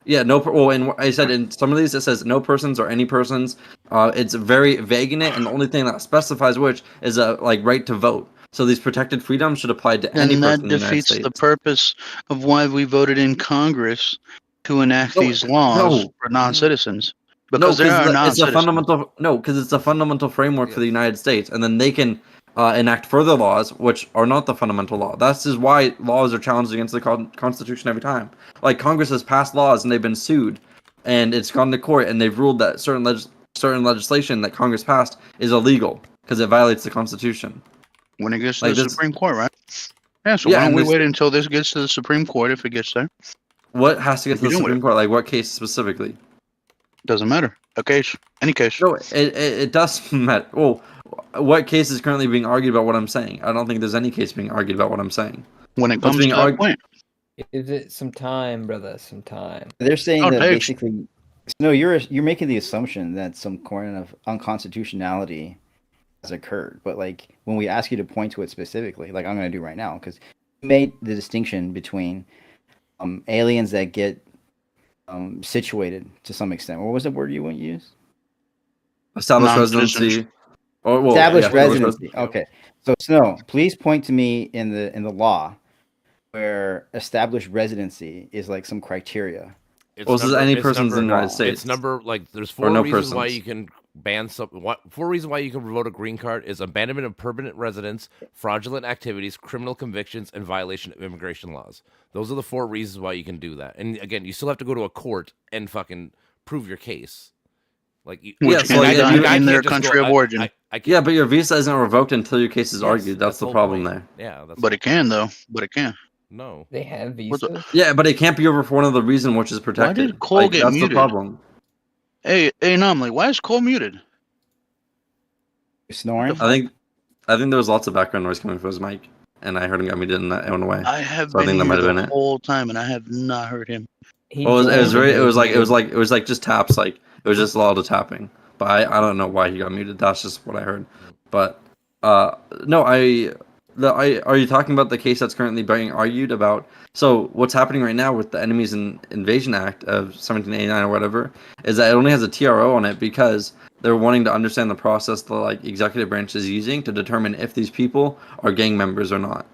yeah, no. Well, and I said in some of these it says no persons or any persons. It's very vague in it, and the only thing that specifies which is a right to vote. So these protected freedoms should apply to any and person that in the United defeats States. the purpose of why we voted in Congress to enact these laws for non-citizens. Because there are it's a non-citizens. fundamental it's a fundamental framework for the United States, and then they can enact further laws which are not the fundamental law. That's is why laws are challenged against the Constitution every time. Like Congress has passed laws and they've been sued, and it's gone to court, and they've ruled that certain legislation that Congress passed is illegal because it violates the Constitution. When it gets to the Supreme Court, right? Yeah. So why don't we wait until this gets to the Supreme Court if it gets there? What has to get to the Supreme Court? Like what case specifically? Doesn't matter. A case, any case. No, it does matter. Well, what case is currently being argued about what I'm saying? I don't think there's any case being argued about what I'm saying. When it comes to that point. Is it some time, brother? Some time. They're saying that basically. No, you're making the assumption that some kind of unconstitutionality has occurred, but like when we ask you to point to it specifically, like I'm going to do right now, because you made the distinction between aliens that get situated to some extent. What was the word you wouldn't use? Established residency. Established residency. Okay. So Snow, please point to me in the law where established residency is like some criteria. Any persons in the United States. It's number there's four reasons why you can ban four reasons why you can revoke a green card is abandonment of permanent residence, fraudulent activities, criminal convictions, and violation of immigration laws. Those are the 4 reasons why you can do that. And again, you still have to go to a court and fucking prove your case. Like which can be done in their country of origin. Yeah, but your visa isn't revoked until your case is argued. That's the problem there. Yeah, but it can though. But it can. No, they have visas. Yeah, but it can't be over for one of the reasons which is protected. Why did Cole get that's muted? The problem. Hey, Anomaly, why is Cole muted? Snoring. I think there was lots of background noise coming from his mic, and I heard him get muted and that went away. I have so been I think that might have been the it. whole time, and I have not heard him. It was like just taps, like it was just a lot of tapping. But I don't know why he got muted. That's just what I heard. But no, are you talking about the case that's currently being argued about? So what's happening right now with the Enemies Invasion Act of 1789 or whatever is that it only has a TRO on it because they're wanting to understand the process the executive branch is using to determine if these people are gang members or not.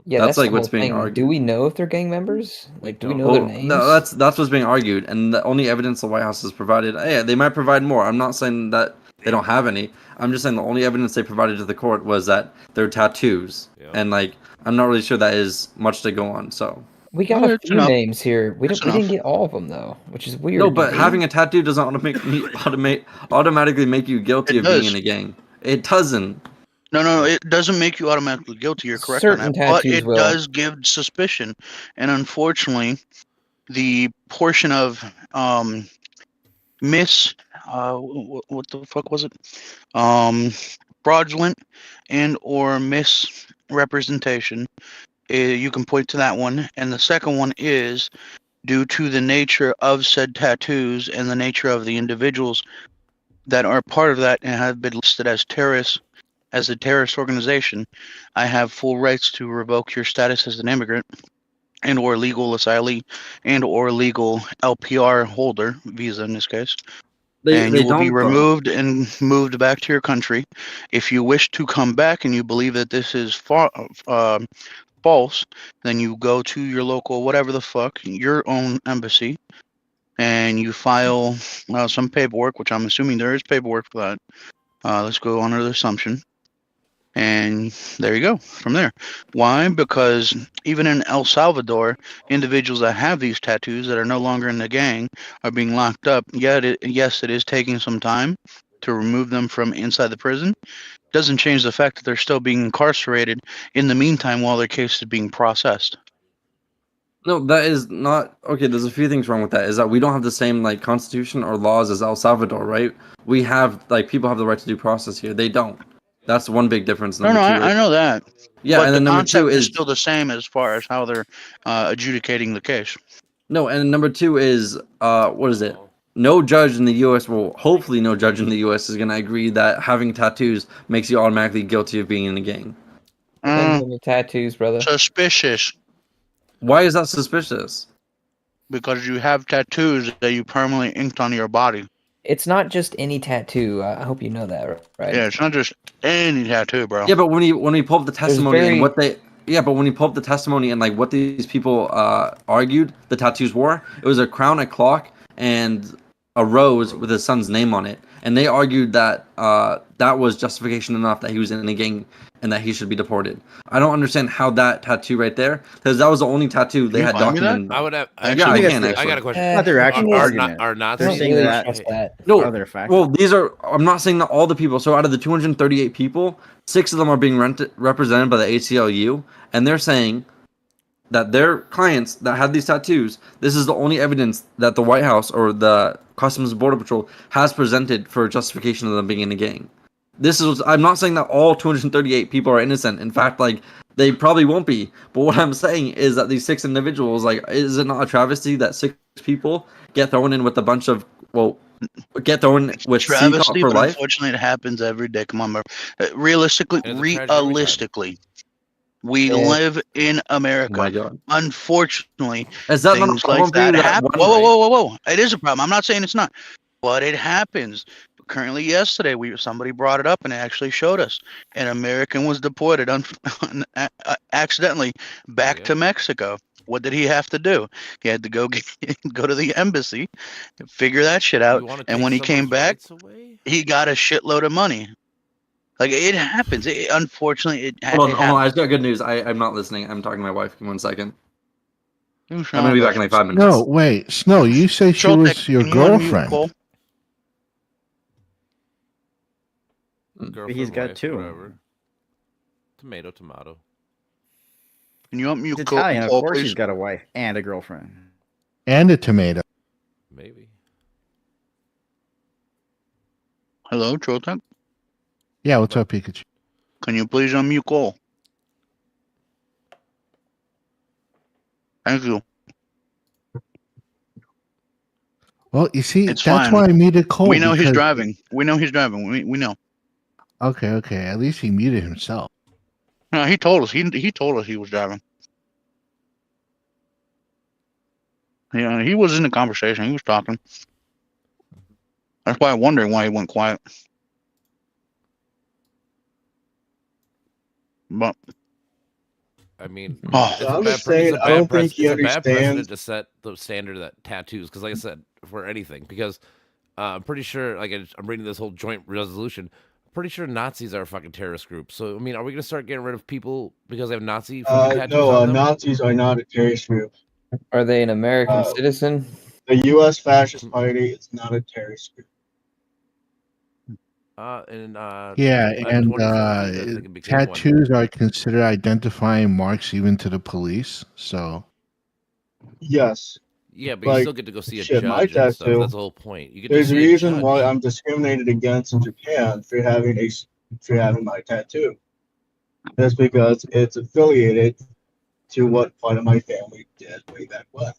Yeah, that's like what's being argued. Do we know if they're gang members? Like, do we know their names? No, that's what's being argued, and the only evidence the White House has provided. Yeah, they might provide more. I'm not saying that they don't have any. I'm just saying the only evidence they provided to the court was that they're tattoos, and I'm not really sure that is much to go on. So we got a few names here. We didn't get all of them though, which is weird. No, but having a tattoo doesn't automatically make you guilty of being in a gang. It doesn't. No, it doesn't make you automatically guilty. You're correct on that, but it does give suspicion, and unfortunately, the portion of what the fuck was it? Fraudulent and or misrepresentation. You can point to that one, and the second one is due to the nature of said tattoos and the nature of the individuals that are part of that and have been listed as terrorists. As a terrorist organization, I have full rights to revoke your status as an immigrant and or legal asylee and or legal LPR holder, visa in this case. And you will be removed and moved back to your country. If you wish to come back and you believe that this is false, then you go to your local, whatever the fuck, your own embassy, and you file some paperwork, which I'm assuming there is paperwork for that. Let's go under the assumption. And there you go from there. Why? Because even in El Salvador, individuals that have these tattoos that are no longer in the gang are being locked up. Yet, yes, it is taking some time to remove them from inside the prison. Doesn't change the fact that they're still being incarcerated in the meantime while their case is being processed. No, that is not okay. There's a few things wrong with that. Is that we don't have the same constitution or laws as El Salvador, right? We have people have the right to due process here. They don't. That's one big difference. No, I know that. Yeah, but and then number 2 is still the same as far as how they're adjudicating the case. No, and number 2 is what is it? No judge in the U.S. Well, hopefully, no judge in the U.S. is going to agree that having tattoos makes you automatically guilty of being in a gang. Depends on the tattoos, brother. Suspicious. Why is that suspicious? Because you have tattoos that you permanently inked on your body. It's not just any tattoo. I hope you know that, right? Yeah, it's not just any tattoo, bro. Yeah, but when we pull up the testimony and what they when you pull up the testimony and what these people argued the tattoos were, it was a crown, a clock, and a rose with his son's name on it, and they argued that that was justification enough that he was in a gang and that he should be deported. I don't understand how that tattoo right there, because that was the only tattoo they had documented. I would have. Yeah, I can I actually. got a question. Not their actual argument. Are Nazis? They're saying that. No, Other factors. well, these are. I'm not saying that all the people. So out of the 238 people, 6 of them are being represented by the ACLU, and they're saying that their clients that had these tattoos, this is the only evidence that the White House or the Customs and Border Patrol has presented for justification of them being in a gang. This is. I'm not saying that all 238 people are innocent. In fact, like they probably won't be. But what I'm saying is that these 6 individuals, like, is it not a travesty that 6 people get thrown in with a bunch of get thrown with travesty, for but life? unfortunately, it happens every day. Come on, bro. Realistically, we live in America. Oh my God. Unfortunately, Is that not a things problem like for you that that happen. one Whoa! It is a problem. I'm not saying it's not, but it happens. Currently, yesterday, somebody brought it up and it actually showed us an American was deported accidentally back to Mexico. What did he have to do? He had to go to the embassy, figure that shit out, and when he came back, he got a shitload of money. Like, it happens. Unfortunately, it Hold on, happens. I just got good news. I'm not listening. I'm talking to my wife. Give me 1 second. I'm gonna be back in like 5 minutes. No, wait, Snow. You say she was your girlfriend. He's got 2. Whatever. Tomato. Can you He's Italian. Of course, he's got a wife and a girlfriend. And a tomato. Maybe. Hello, Trolltech. Yeah, what's up, Pikachu? Can you please unmute call? Thank you. Well, you see, It's that's fine. why I muted Cole. We know he's because- driving. We know he's driving. We know. Okay. At least he muted himself. No, he told us. He told us he was driving. Yeah, he was in the conversation. He was talking. That's why I'm wondering why he went quiet. But I mean, Oh. it's a I'm bad just saying, I don't think he it's a bad precedent understands. to set the standard that tattoos, because like I said, for anything, because I'm pretty sure, like I'm reading this whole joint resolution, pretty sure Nazis are a fucking terrorist group. So I mean, are we gonna start getting rid of people because they have Nazi fucking tattoos No, on them? Nazis are not a terrorist group. Are they an American citizen? The U.S. Fascist Party is not a terrorist group. Yeah, and 2017, I think it became one. tattoos are considered identifying marks even to the police. So Yes. Yeah, but you Like, still get to go see a shit, judge my and stuff. tattoo. That's the whole point. You get to There's a see a reason judge. why I'm discriminated against in Japan for having my tattoo. That's because it's affiliated to what part of my family did way back when.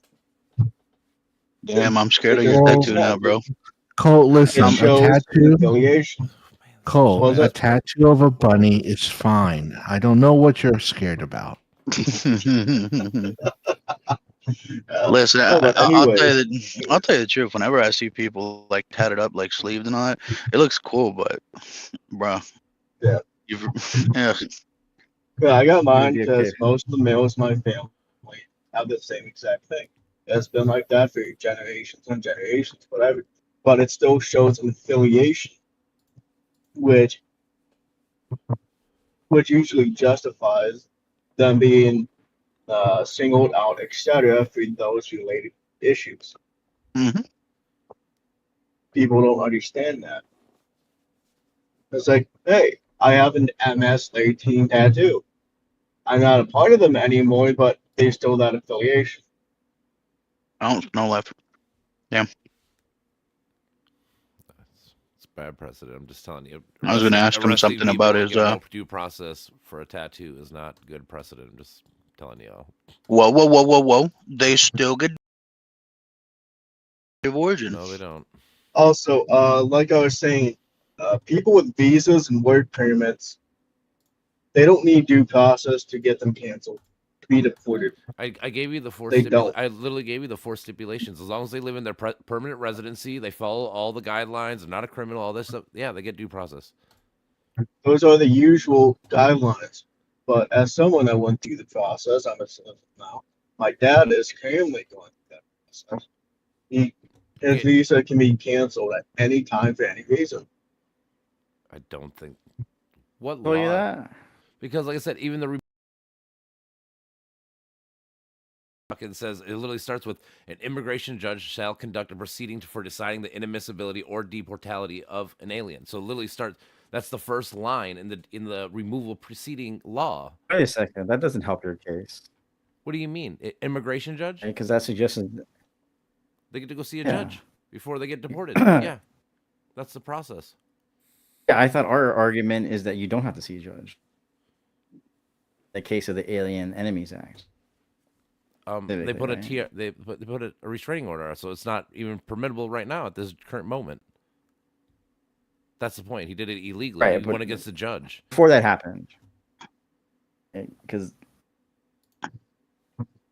Damn, I'm scared of your tattoo now, bro. Cole, listen, It a shows tattoo. affiliation. Cole, Was a it? tattoo of a bunny is fine. I don't know what you're scared about. Listen, No, but I'll anyways. tell you the truth. Whenever I see people like tatted up, like sleeved and all that, it looks cool. But, bro, Yeah. Yeah. Yeah, I got mine Maybe a because kid. most of the males in my family have the same exact thing. It's been like that for generations and generations, whatever. But it still shows an affiliation, which usually justifies them being singled out, etc., for those related issues. Mm-hmm. People don't understand that. It's like, hey, I have an MS-13 tattoo. I'm not a part of them anymore, but they still that affiliation. I don't know left. Yeah. It's bad precedent. I'm just telling you. I was gonna ask him Arresting something people about and his, giving no due process for a tattoo is not good precedent. I'm just telling you all. Whoa. They still get of origin. No, they don't. Also, like I was saying, people with visas and work permits, they don't need due process to get them canceled, to be deported. I gave you the four. They don't. I literally gave you the 4 stipulations. As long as they live in their permanent residency, they follow all the guidelines. They're not a criminal. All this stuff. Yeah, they get due process. Those are the usual guidelines. But as someone that went through the process, I'm a citizen now. My dad is currently going through that process. his visa can be canceled at any time for any reason. I don't think. What Tell you law? that. Because, like I said, even the it says it literally starts with an immigration judge shall conduct a proceeding for deciding the inadmissibility or deportality of an alien. So it literally starts. That's the first line in the removal proceeding law. Wait a second. That doesn't help your case. What do you mean, immigration judge? Because that suggests They get to go see a Yeah. judge before they get deported. Yeah, that's the process. Yeah, I thought our argument is that you don't have to see a judge. The case of the Alien Enemies Act. They put a Typically, right? they put a restraining order, so it's not even permissible right now at this current moment. That's the point. He did it illegally. Right, He but went against the judge. Before that happened, because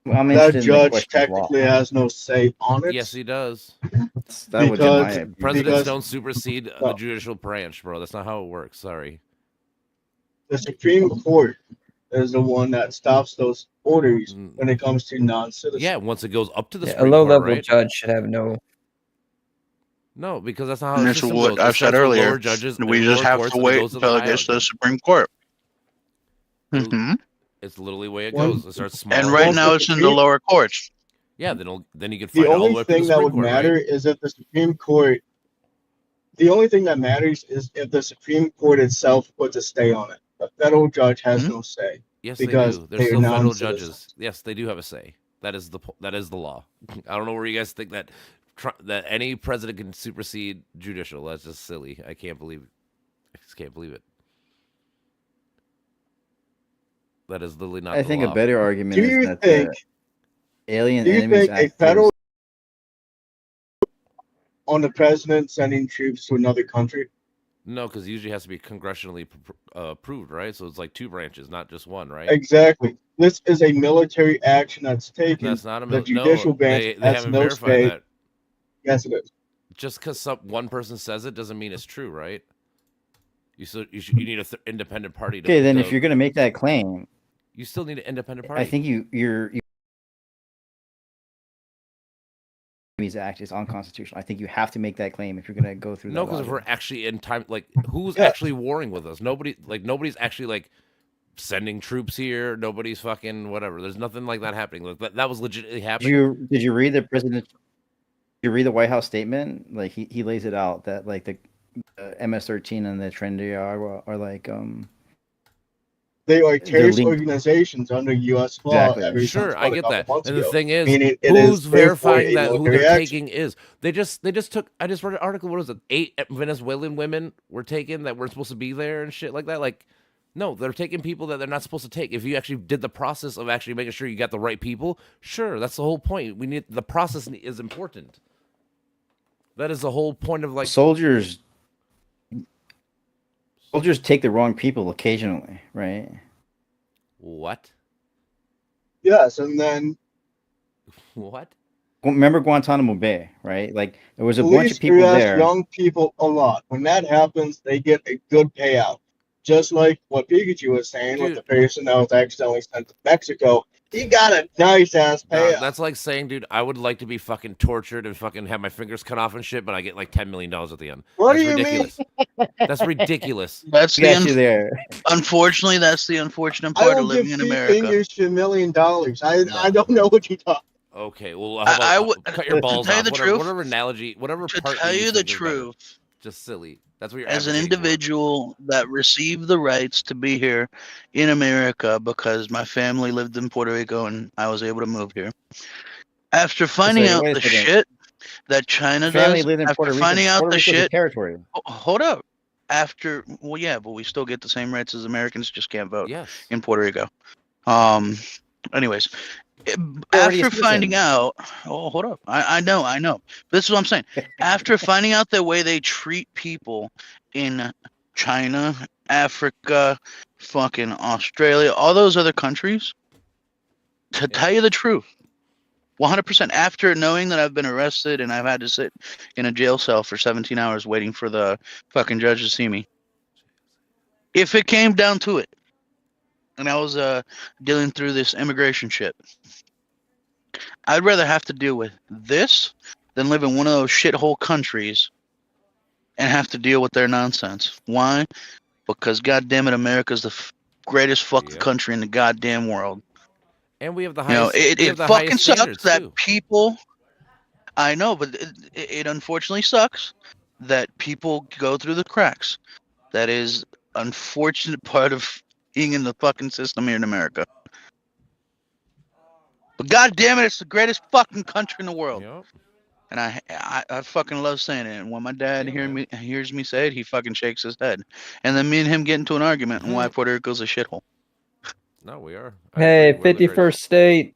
I'm That interested in the judge question of law. technically has no say on it. Yes, he does. That would Because- my Presidents because- don't supersede the judicial branch, bro. That's not how it works. Sorry. The Supreme Court is the one that stops those orders Mm. when it comes to non-citizens. Yeah, once it goes up to the Yeah, a Supreme low Court, level right? judge should have no. No, because that's not how And the that's system what goes. It I've said starts with earlier. lower judges, We and just lower have courts, to and it wait goes to until the it higher. gets to the Supreme Court. Mhm. It's literally the way it Well, goes. It starts small. And right now it's in the lower courts. Yeah, then you can The fight all the only way up to thing the that Supreme would Court, matter right? is if the Supreme Court. The only thing that matters is if the Supreme Court itself puts a stay on it. The federal judge has no say. Yes, because they do. They're they are still federal non-citizens. judges. Yes, they do have a say. That is the law. I don't know where you guys think that that any president can supersede judicial. That's just silly. I just can't believe it. That is literally not. I the think law. a better argument Do is you that think? the Alien Do you Enemies think a Act federal gives- on the president sending troops to another country? No, because it usually has to be congressionally approved, right? So it's like two branches, not just one, right? Exactly. This is a military action that's taken. That's not a the no. judicial branch They has haven't no verified say. that. Yes, it is. Just because one person says it doesn't mean it's true, right? You need an independent party. Okay, then if you're going to make that claim, you still need an independent party. I think your Enemies Act is unconstitutional. I think you have to make that claim if you're going to go through. No, that because if logic. we're actually in time, like who's actually warring with us? Nobody's actually like sending troops here. Nobody's fucking whatever. There's nothing like that happening. Like, that was legitimately happening. Did you read the president? Did you read the White House statement? Like he lays it out that like the MS-13 and the Trinidad are like They are terrorist linked- organizations under U.S. law. Exactly. Every Sure, since I a get couple that. months And the ago. thing is, Meaning it who's is therefore verifying a that who military they're action. taking is? They just took. I just read an article. What was it? 8 Venezuelan women were taken that weren't supposed to be there and shit like that. Like, no, they're taking people that they're not supposed to take. If you actually did the process of actually making sure you got the right people, sure, that's the whole point. We need the process is important. That is the whole point of like soldiers take the wrong people occasionally, right? What? Yes, and then What? Remember Guantanamo Bay, right? Like there was a bunch police of people arrest there. young people a lot. When that happens, they get a good payout. Just like what Pikachu was saying with the person that was accidentally sent to Mexico. He got a nice ass payout. That's like saying, dude, I would like to be fucking tortured and fucking have my fingers cut off and shit, but I get like $10 million at the end. What That's do you ridiculous. That's ridiculous. That's I got you there. Unfortunately, that's the unfortunate I part of will give living in 2 America. fingers to $1 million. I don't know what you're talking. Okay, well, how about, I would cut your balls to tell you off. the Whatever, truth. whatever analogy, whatever To part tell you the think is better. truth, Just silly. That's what you're as an advocating for. individual that received the rights to be here in America because my family lived in Puerto Rico and I was able to move here. After finding second, out wait a the second. shit that China Family does, lived in after Puerto Rico. finding out Puerto the Rico's a shit, territory. hold up. Well, yeah, but we still get the same rights as Americans, just can't vote Yes. in Puerto Rico. Anyways, already a after finding citizen. out, hold up. I know. This is what I'm saying. After finding out the way they treat people in China, Africa, fucking Australia, all those other countries, to tell you the truth, 100%, after knowing that I've been arrested and I've had to sit in a jail cell for 17 hours waiting for the fucking judge to see me, if it came down to it, and I was dealing through this immigration shit, I'd rather have to deal with this than live in one of those shithole countries and have to deal with their nonsense. Why? Because goddamn it, America's the greatest fucking country in the goddamn world. And we have the You know, highest. it fucking sucks that people. I know, but it unfortunately sucks that people go through the cracks. That is unfortunate part of being in the fucking system here in America. But god damn it, it's the greatest fucking country in the world. Yep. And I fucking love saying it. And when my dad hears me say it, he fucking shakes his head. And then me and him get into an argument on why Puerto Rico's a shithole. No, we are. Hey, 51st state.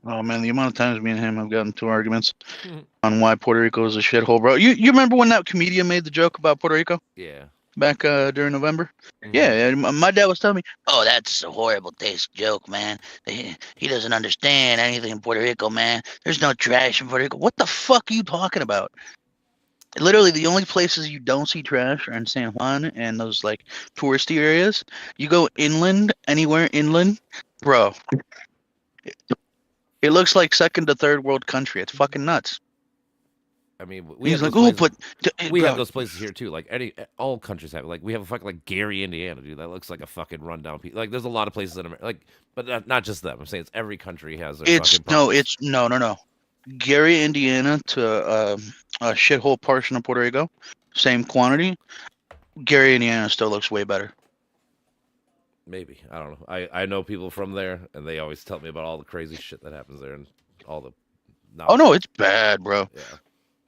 Oh man, the amount of times me and him have gotten into arguments on why Puerto Rico is a shithole, bro. You remember when that comedian made the joke about Puerto Rico? Yeah. Back during November? Yeah, and my dad was telling me, oh, that's a horrible taste joke, man. He doesn't understand anything in Puerto Rico, man. There's no trash in Puerto Rico. What the fuck are you talking about? Literally, the only places you don't see trash are in San Juan and those like touristy areas. You go inland, anywhere inland, bro. It looks like second to third world country. It's fucking nuts. I mean, we He's have like, those oh, places, but we bro, have those places here too. Like all countries have. Like we have a fucking like Gary, Indiana, dude. That looks like a fucking rundown. Like there's a lot of places in America. Like, but not just them. I'm saying it's every country has their fucking problems. no. Gary, Indiana to a shithole portion of Puerto Rico, same quantity. Gary, Indiana still looks way better. Maybe, I don't know. I know people from there, and they always tell me about all the crazy shit that happens there and all the. Oh no, it's bad, bro. Yeah.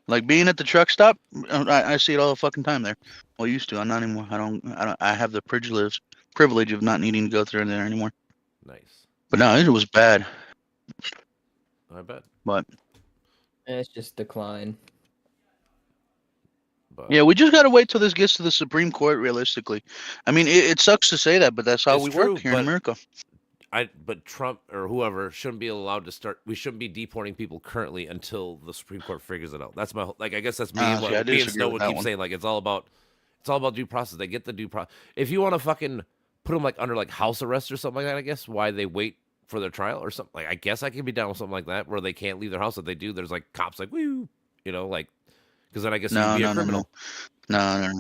Like being at the truck stop, I see it all the fucking time there. Well, used to. I'm not anymore. I have the privilege of not needing to go through there anymore. Nice. But no, it was bad. I bet. But It's just decline. But yeah, we just gotta wait till this gets to the Supreme Court. Realistically, I mean, it sucks to say that, but that's how It's we true, work here in but America. But Trump or whoever shouldn't be allowed to start. We shouldn't be deporting people currently until the Supreme Court figures it out. That's my like. I guess that's me. See, I What me and disagree Snow with would that keep one. saying. Like it's all about due process. They get the due process. If you want to fucking put them like under like house arrest or something like that, I guess why they wait for their trial or something. Like I guess I can be down with something like that where they can't leave their house. If they do, there's like cops like woo, like because then I guess you'd be a criminal. No.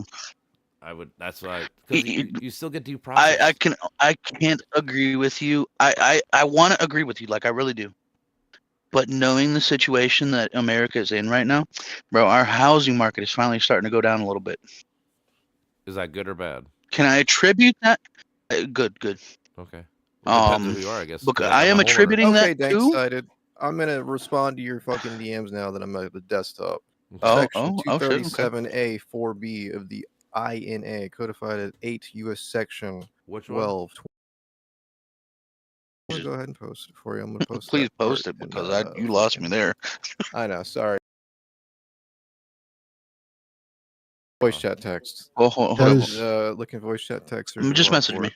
I would. That's why. Because you still get due process. I can't agree with you. I want to agree with you, like I really do. But knowing the situation that America is in right now, bro, our housing market is finally starting to go down a little bit. Is that good or bad? Can I attribute that? Good. Okay. Well, depends on who you are, I guess. Look, Because I am I'm a homeowner. attributing Okay, that thanks, to. excited. I'm gonna respond to your fucking DMs now that I'm at the desktop. Oh, Section shit, okay. 237A 4B of the INA, codified at 8 U.S. Section Which one? 12. I'll go ahead and post it for you. I'm gonna post. Please that part post it in, because you lost me there. I know. Sorry. Voice chat text. Oh, hold on. Looking at voice chat text. Just message me.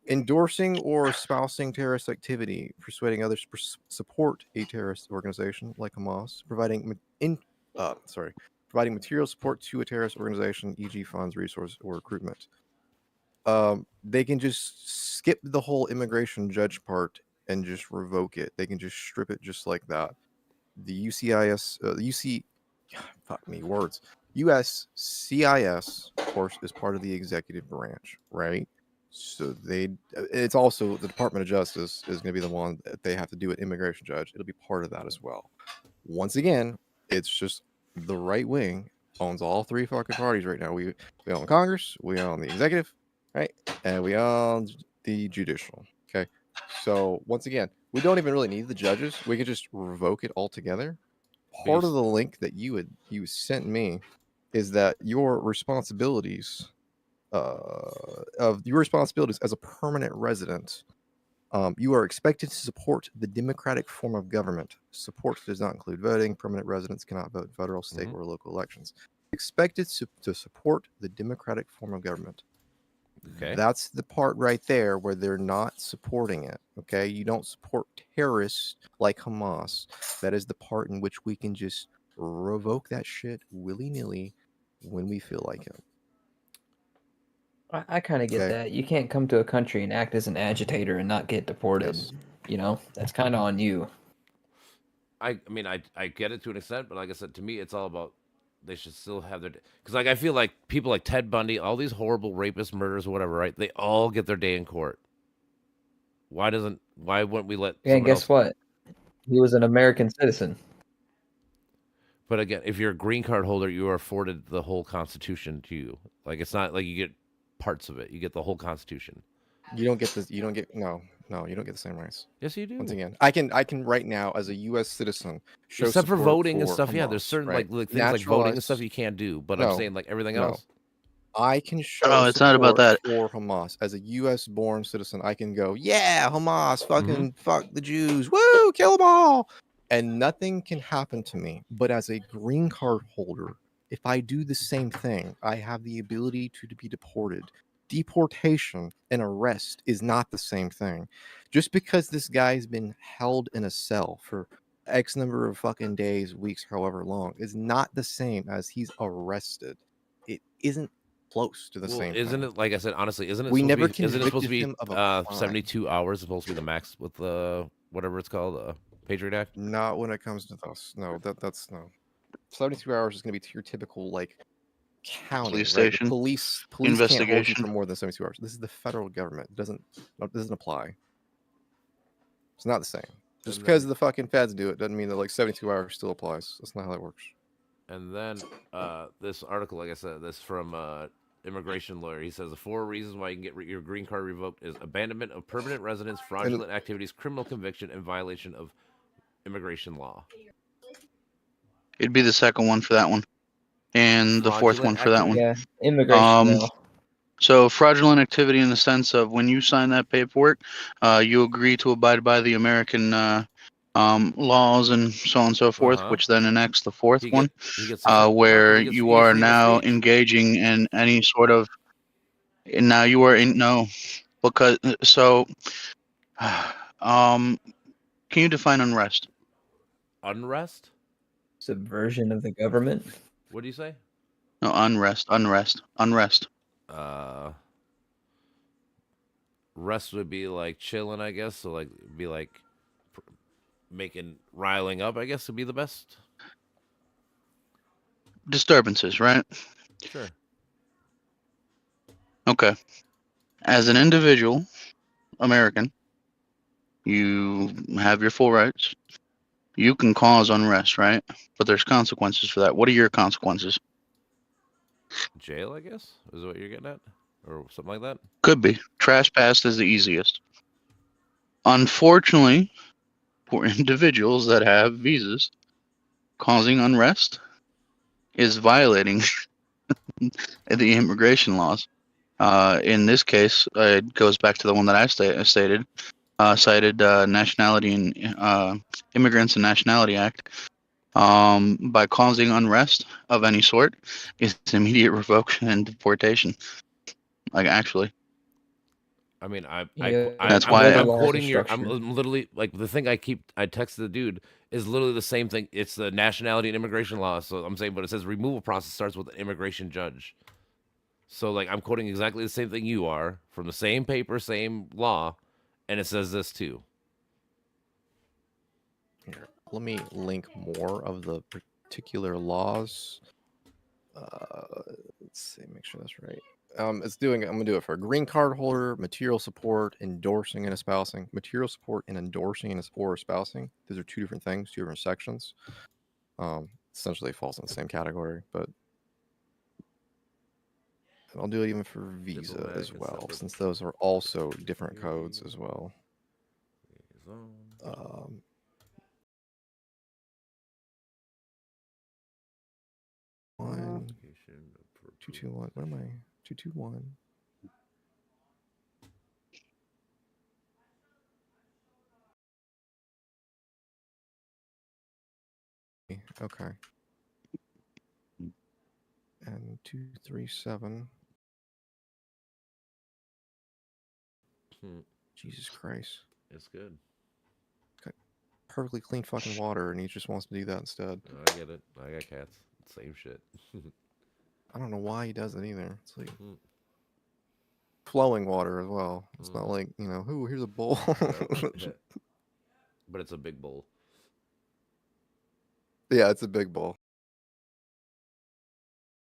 Endorsing or espousing terrorist activity, persuading others to support a terrorist organization like Hamas, providing material support to a terrorist organization, e.g., funds, resources, or recruitment. They can just skip the whole immigration judge part and just revoke it. They can just strip it just like that. The USCIS, of course, is part of the executive branch, right? So it's also the Department of Justice is going to be the one that they have to do an immigration judge. It'll be part of that as well. Once again, it's just the right wing owns all three fucking parties right now. We own Congress, we own the executive, right? And we own the judicial. Okay. So once again, we don't even really need the judges. We can just revoke it altogether. Part of the link that you sent me is that your responsibilities as a permanent resident, you are expected to support the democratic form of government. Support does not include voting. Permanent residents cannot vote in federal, state, or local elections. Expected to support the democratic form of government. Okay. That's the part right there where they're not supporting it. Okay. You don't support terrorists like Hamas. That is the part in which we can just revoke that shit willy-nilly when we feel like it. I kind of get that. You can't come to a country and act as an agitator and not get deported. Yes. That's kind of on you. I mean, I get it to an extent, but like I said, to me, it's all about they should still have their because like I feel like people like Ted Bundy, all these horrible rapists, murderers, whatever, right? They all get their day in court. Why wouldn't we let? Yeah, and guess else... what? He was an American citizen. But again, if you're a green card holder, you are afforded the whole Constitution to you. Like it's not like you get parts of it; you get the whole Constitution. You don't get this. You don't get no. You don't get the same rights. Yes, you do. Once again, I can right now as a U.S. citizen show except for voting and for stuff. Hamas, Yeah, there's certain right? like things like voting and stuff you can't do. But I'm saying like everything else. I can show. Oh, it's not about that. For Hamas as a U.S. born citizen, I can go, yeah, Hamas, fucking fuck the Jews, woo, kill them all, and nothing can happen to me. But as a green card holder, if I do the same thing, I have the ability to be deported. Deportation and arrest is not the same thing. Just because this guy's been held in a cell for X number of fucking days, weeks, however long, is not the same as he's arrested. It isn't close to the same. Isn't thing. it like I said? Honestly, isn't it? We never isn't it supposed to be him of a crime. 72 hours? Is supposed to be the max with the whatever it's called, Patriot Act. Not when it comes to this. No, that's no. 72 hours is going to be your typical like county. Police right? station. Police Investigation. can't hold you for more than 72 hours. This is the federal government. It doesn't apply. It's not the same. Just because the fucking feds do it doesn't mean that like 72 hours still applies. That's not how that works. And then this article, like I said, this from immigration lawyer. He says the 4 reasons why you can get your green card revoked is abandonment of permanent residence, fraudulent activities, criminal conviction, and violation of immigration law. It'd be the second one for that one, and the fourth one for that one. Yeah, immigration law. So fraudulent activity in the sense of when you sign that paperwork, you agree to abide by the American laws and so on and so forth, which then enacts the fourth one, where you are now engaging in any sort of. And now you are in because so. Can you define unrest? Unrest? Subversion of the government. What do you say? No, unrest. Rest would be like chilling, I guess. So like be like riling up, I guess would be the best. Disturbances, right? Sure. Okay. As an individual, American, you have your full rights. You can cause unrest, right? But there's consequences for that. What are your consequences? Jail, I guess, is what you're getting at, or something like that. Could be. Trespass is the easiest. Unfortunately, for individuals that have visas, causing unrest is violating the immigration laws. In this case, it goes back to the one that I cited, Nationality and Immigrants and Nationality Act. By causing unrest of any sort, is immediate revocation and deportation. Like actually. I mean, that's why I'm quoting your. I'm literally like the thing I texted the dude is literally the same thing. It's the nationality and immigration law. So I'm saying, but it says removal process starts with an immigration judge. So like I'm quoting exactly the same thing you are from the same paper, same law, and it says this too. Here, let me link more of the particular laws. Let's see, make sure that's right. I'm gonna do it for a green card holder, material support, endorsing and espousing. Material support and endorsing or espousing. Those are 2 different things, 2 different sections. Essentially falls in the same category, but I'll do it even for visa as well, since those are also different codes as well. 221. What am I? 221. Okay. And 237. Jesus Christ. It's good. Got perfectly clean fucking water, and he just wants to do that instead. I get it. I got cats. Same shit. I don't know why he does it either. It's like flowing water as well. It's not like, ooh, here's a bowl. But it's a big bowl. Yeah, it's a big bowl.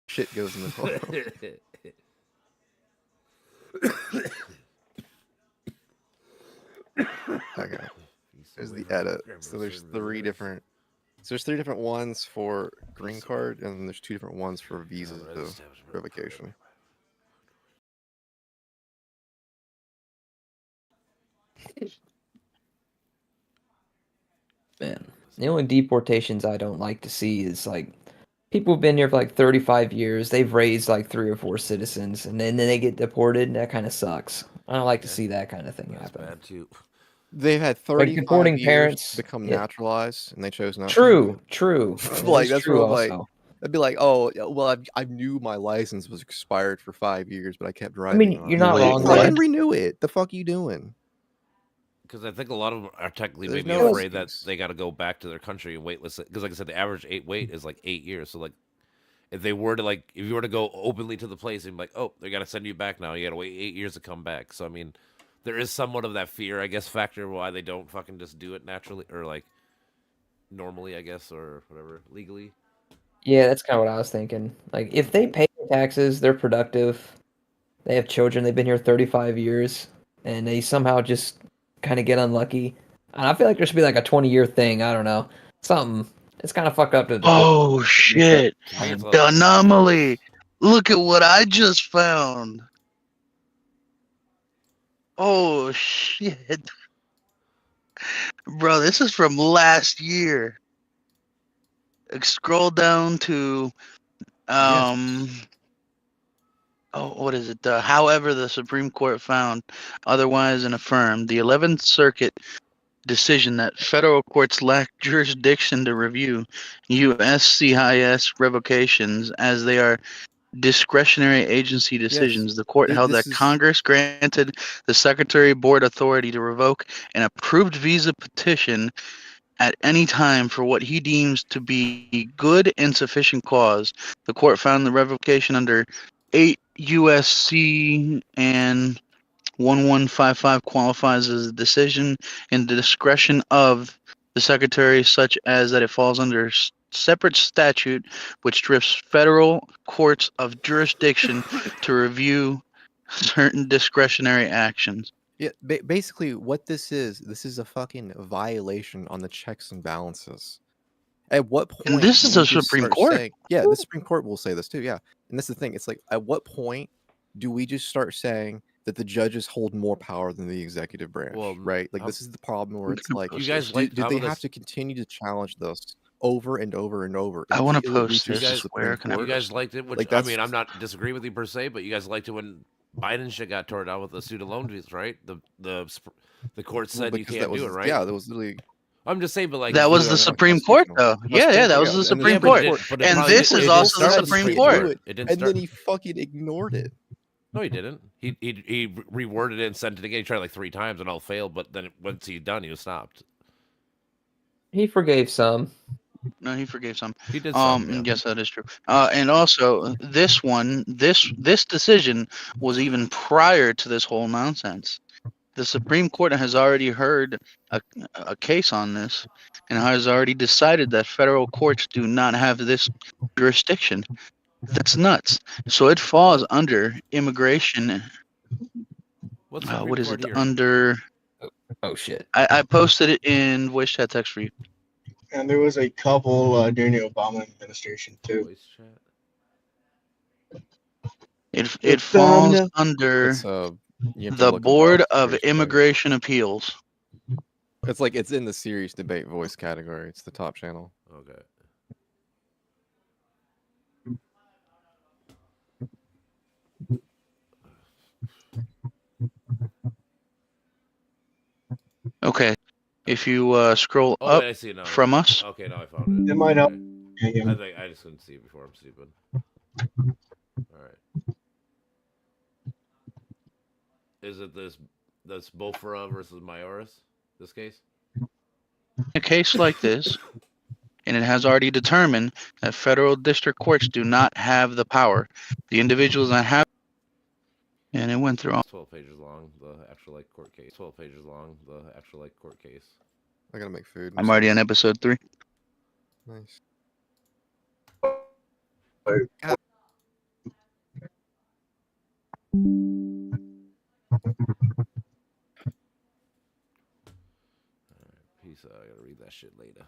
Shit goes in the bowl. Okay. There's the edit. So there's three different. So there's three different ones for green card, and then there's two different ones for visa revocation. Man, the only deportations I don't like to see is like people have been here for like 35 years. They've raised like 3 or 4 citizens, and then they get deported. That kind of sucks. I don't like to see that kind of thing happen. Bad too. They've had 35 deporting years parents, to become yeah. naturalized, and they chose not True. to. That Like is that's true what like. also. I'd be like, oh, yeah, well, I knew my license was expired for 5 years, but I kept driving. mean, on you're it. not wrong Well, I there. didn't renew it. The fuck you doing? Because I think a lot of them are technically There's maybe no afraid that excuse. they got to go back to their country and wait. Because like I said, the average wait is like 8 years. So like, if they were to like, if you were to go openly to the place and be like, oh, they got to send you back now. You got to wait 8 years to come back. So I mean, there is somewhat of that fear, I guess, factor why they don't fucking just do it naturally or like normally, I guess, or whatever, legally. Yeah, that's kind of what I was thinking. Like, if they pay their taxes, they're productive, they have children, they've been here 35 years, and they somehow just kind of get unlucky. And I feel like there should be like a 20-year thing. I don't know. Something. It's kind of fucked up to Oh shit! The anomaly. Look at what I just found. Oh shit, bro! This is from last year. Scroll down to oh, what is it? However, the Supreme Court found otherwise and affirmed the 11th Circuit decision that federal courts lack jurisdiction to review USCIS revocations as they are discretionary agency decisions. The court held that Congress granted the Secretary Board authority to revoke an approved visa petition at any time for what he deems to be good and sufficient cause. The court found the revocation under 8 USC and 1155 qualifies as a decision in the discretion of the Secretary, such as that it falls under separate statute which strips federal courts of jurisdiction to review certain discretionary actions. Yeah, basically, what this is a fucking violation on the checks and balances. At what point? And this is do the we just Supreme start Court. saying- yeah, the Supreme Court will say this too. Yeah, and that's the thing. It's like, at what point do we just start saying that the judges hold more power than the executive branch? Well, right? Like, this is the problem where it's like, You guys do, like do how they this- have to continue to challenge this over and over and over? I wanna until it post reaches this. the Where Supreme can I- You Court? guys liked it, which Like, I that's- mean, I'm not disagreeing with you per se, but you guys liked it when Biden shit got torn down with the student loan fees, right? The court said you because can't that was, do it, right? Yeah, that was literally. I'm just saying, but like That was the Supreme Court, though. Yeah, that was the Supreme Court. And this is also the Supreme Court. It didn't And start. then he fucking ignored it. No, he didn't. He reworded it and sent it again. He tried like 3 times and all failed. But then once he's done, he was stopped. He forgave some. No, he forgave some. He did some, yeah. Yes, that is true. And also, this one, this decision was even prior to this whole nonsense. The Supreme Court has already heard a case on this and has already decided that federal courts do not have this jurisdiction. That's nuts. So it falls under immigration. What's What is Court it here? under? Oh shit! I posted it in voice chat text for you. And there was a couple during the Obama administration too. It falls under You have to the look Board above of serious Immigration Appeals. debate. It's like it's in the serious debate voice category. It's the top channel. Okay. Okay, if you scroll Oh, up I see it now. from us. Okay, now I found it. It might help. Okay. I think I just couldn't see it before. I'm stupid. All right. Is it this Bofora versus Mayoris? This case? A case like this, and it has already determined that federal district courts do not have the power. The individuals that have, and it went through all. 12 pages long. The actual like court case. 12 pages long. The actual like court case. I gotta make food. I'm already on episode 3. Nice. Peace out. I gotta read that shit later.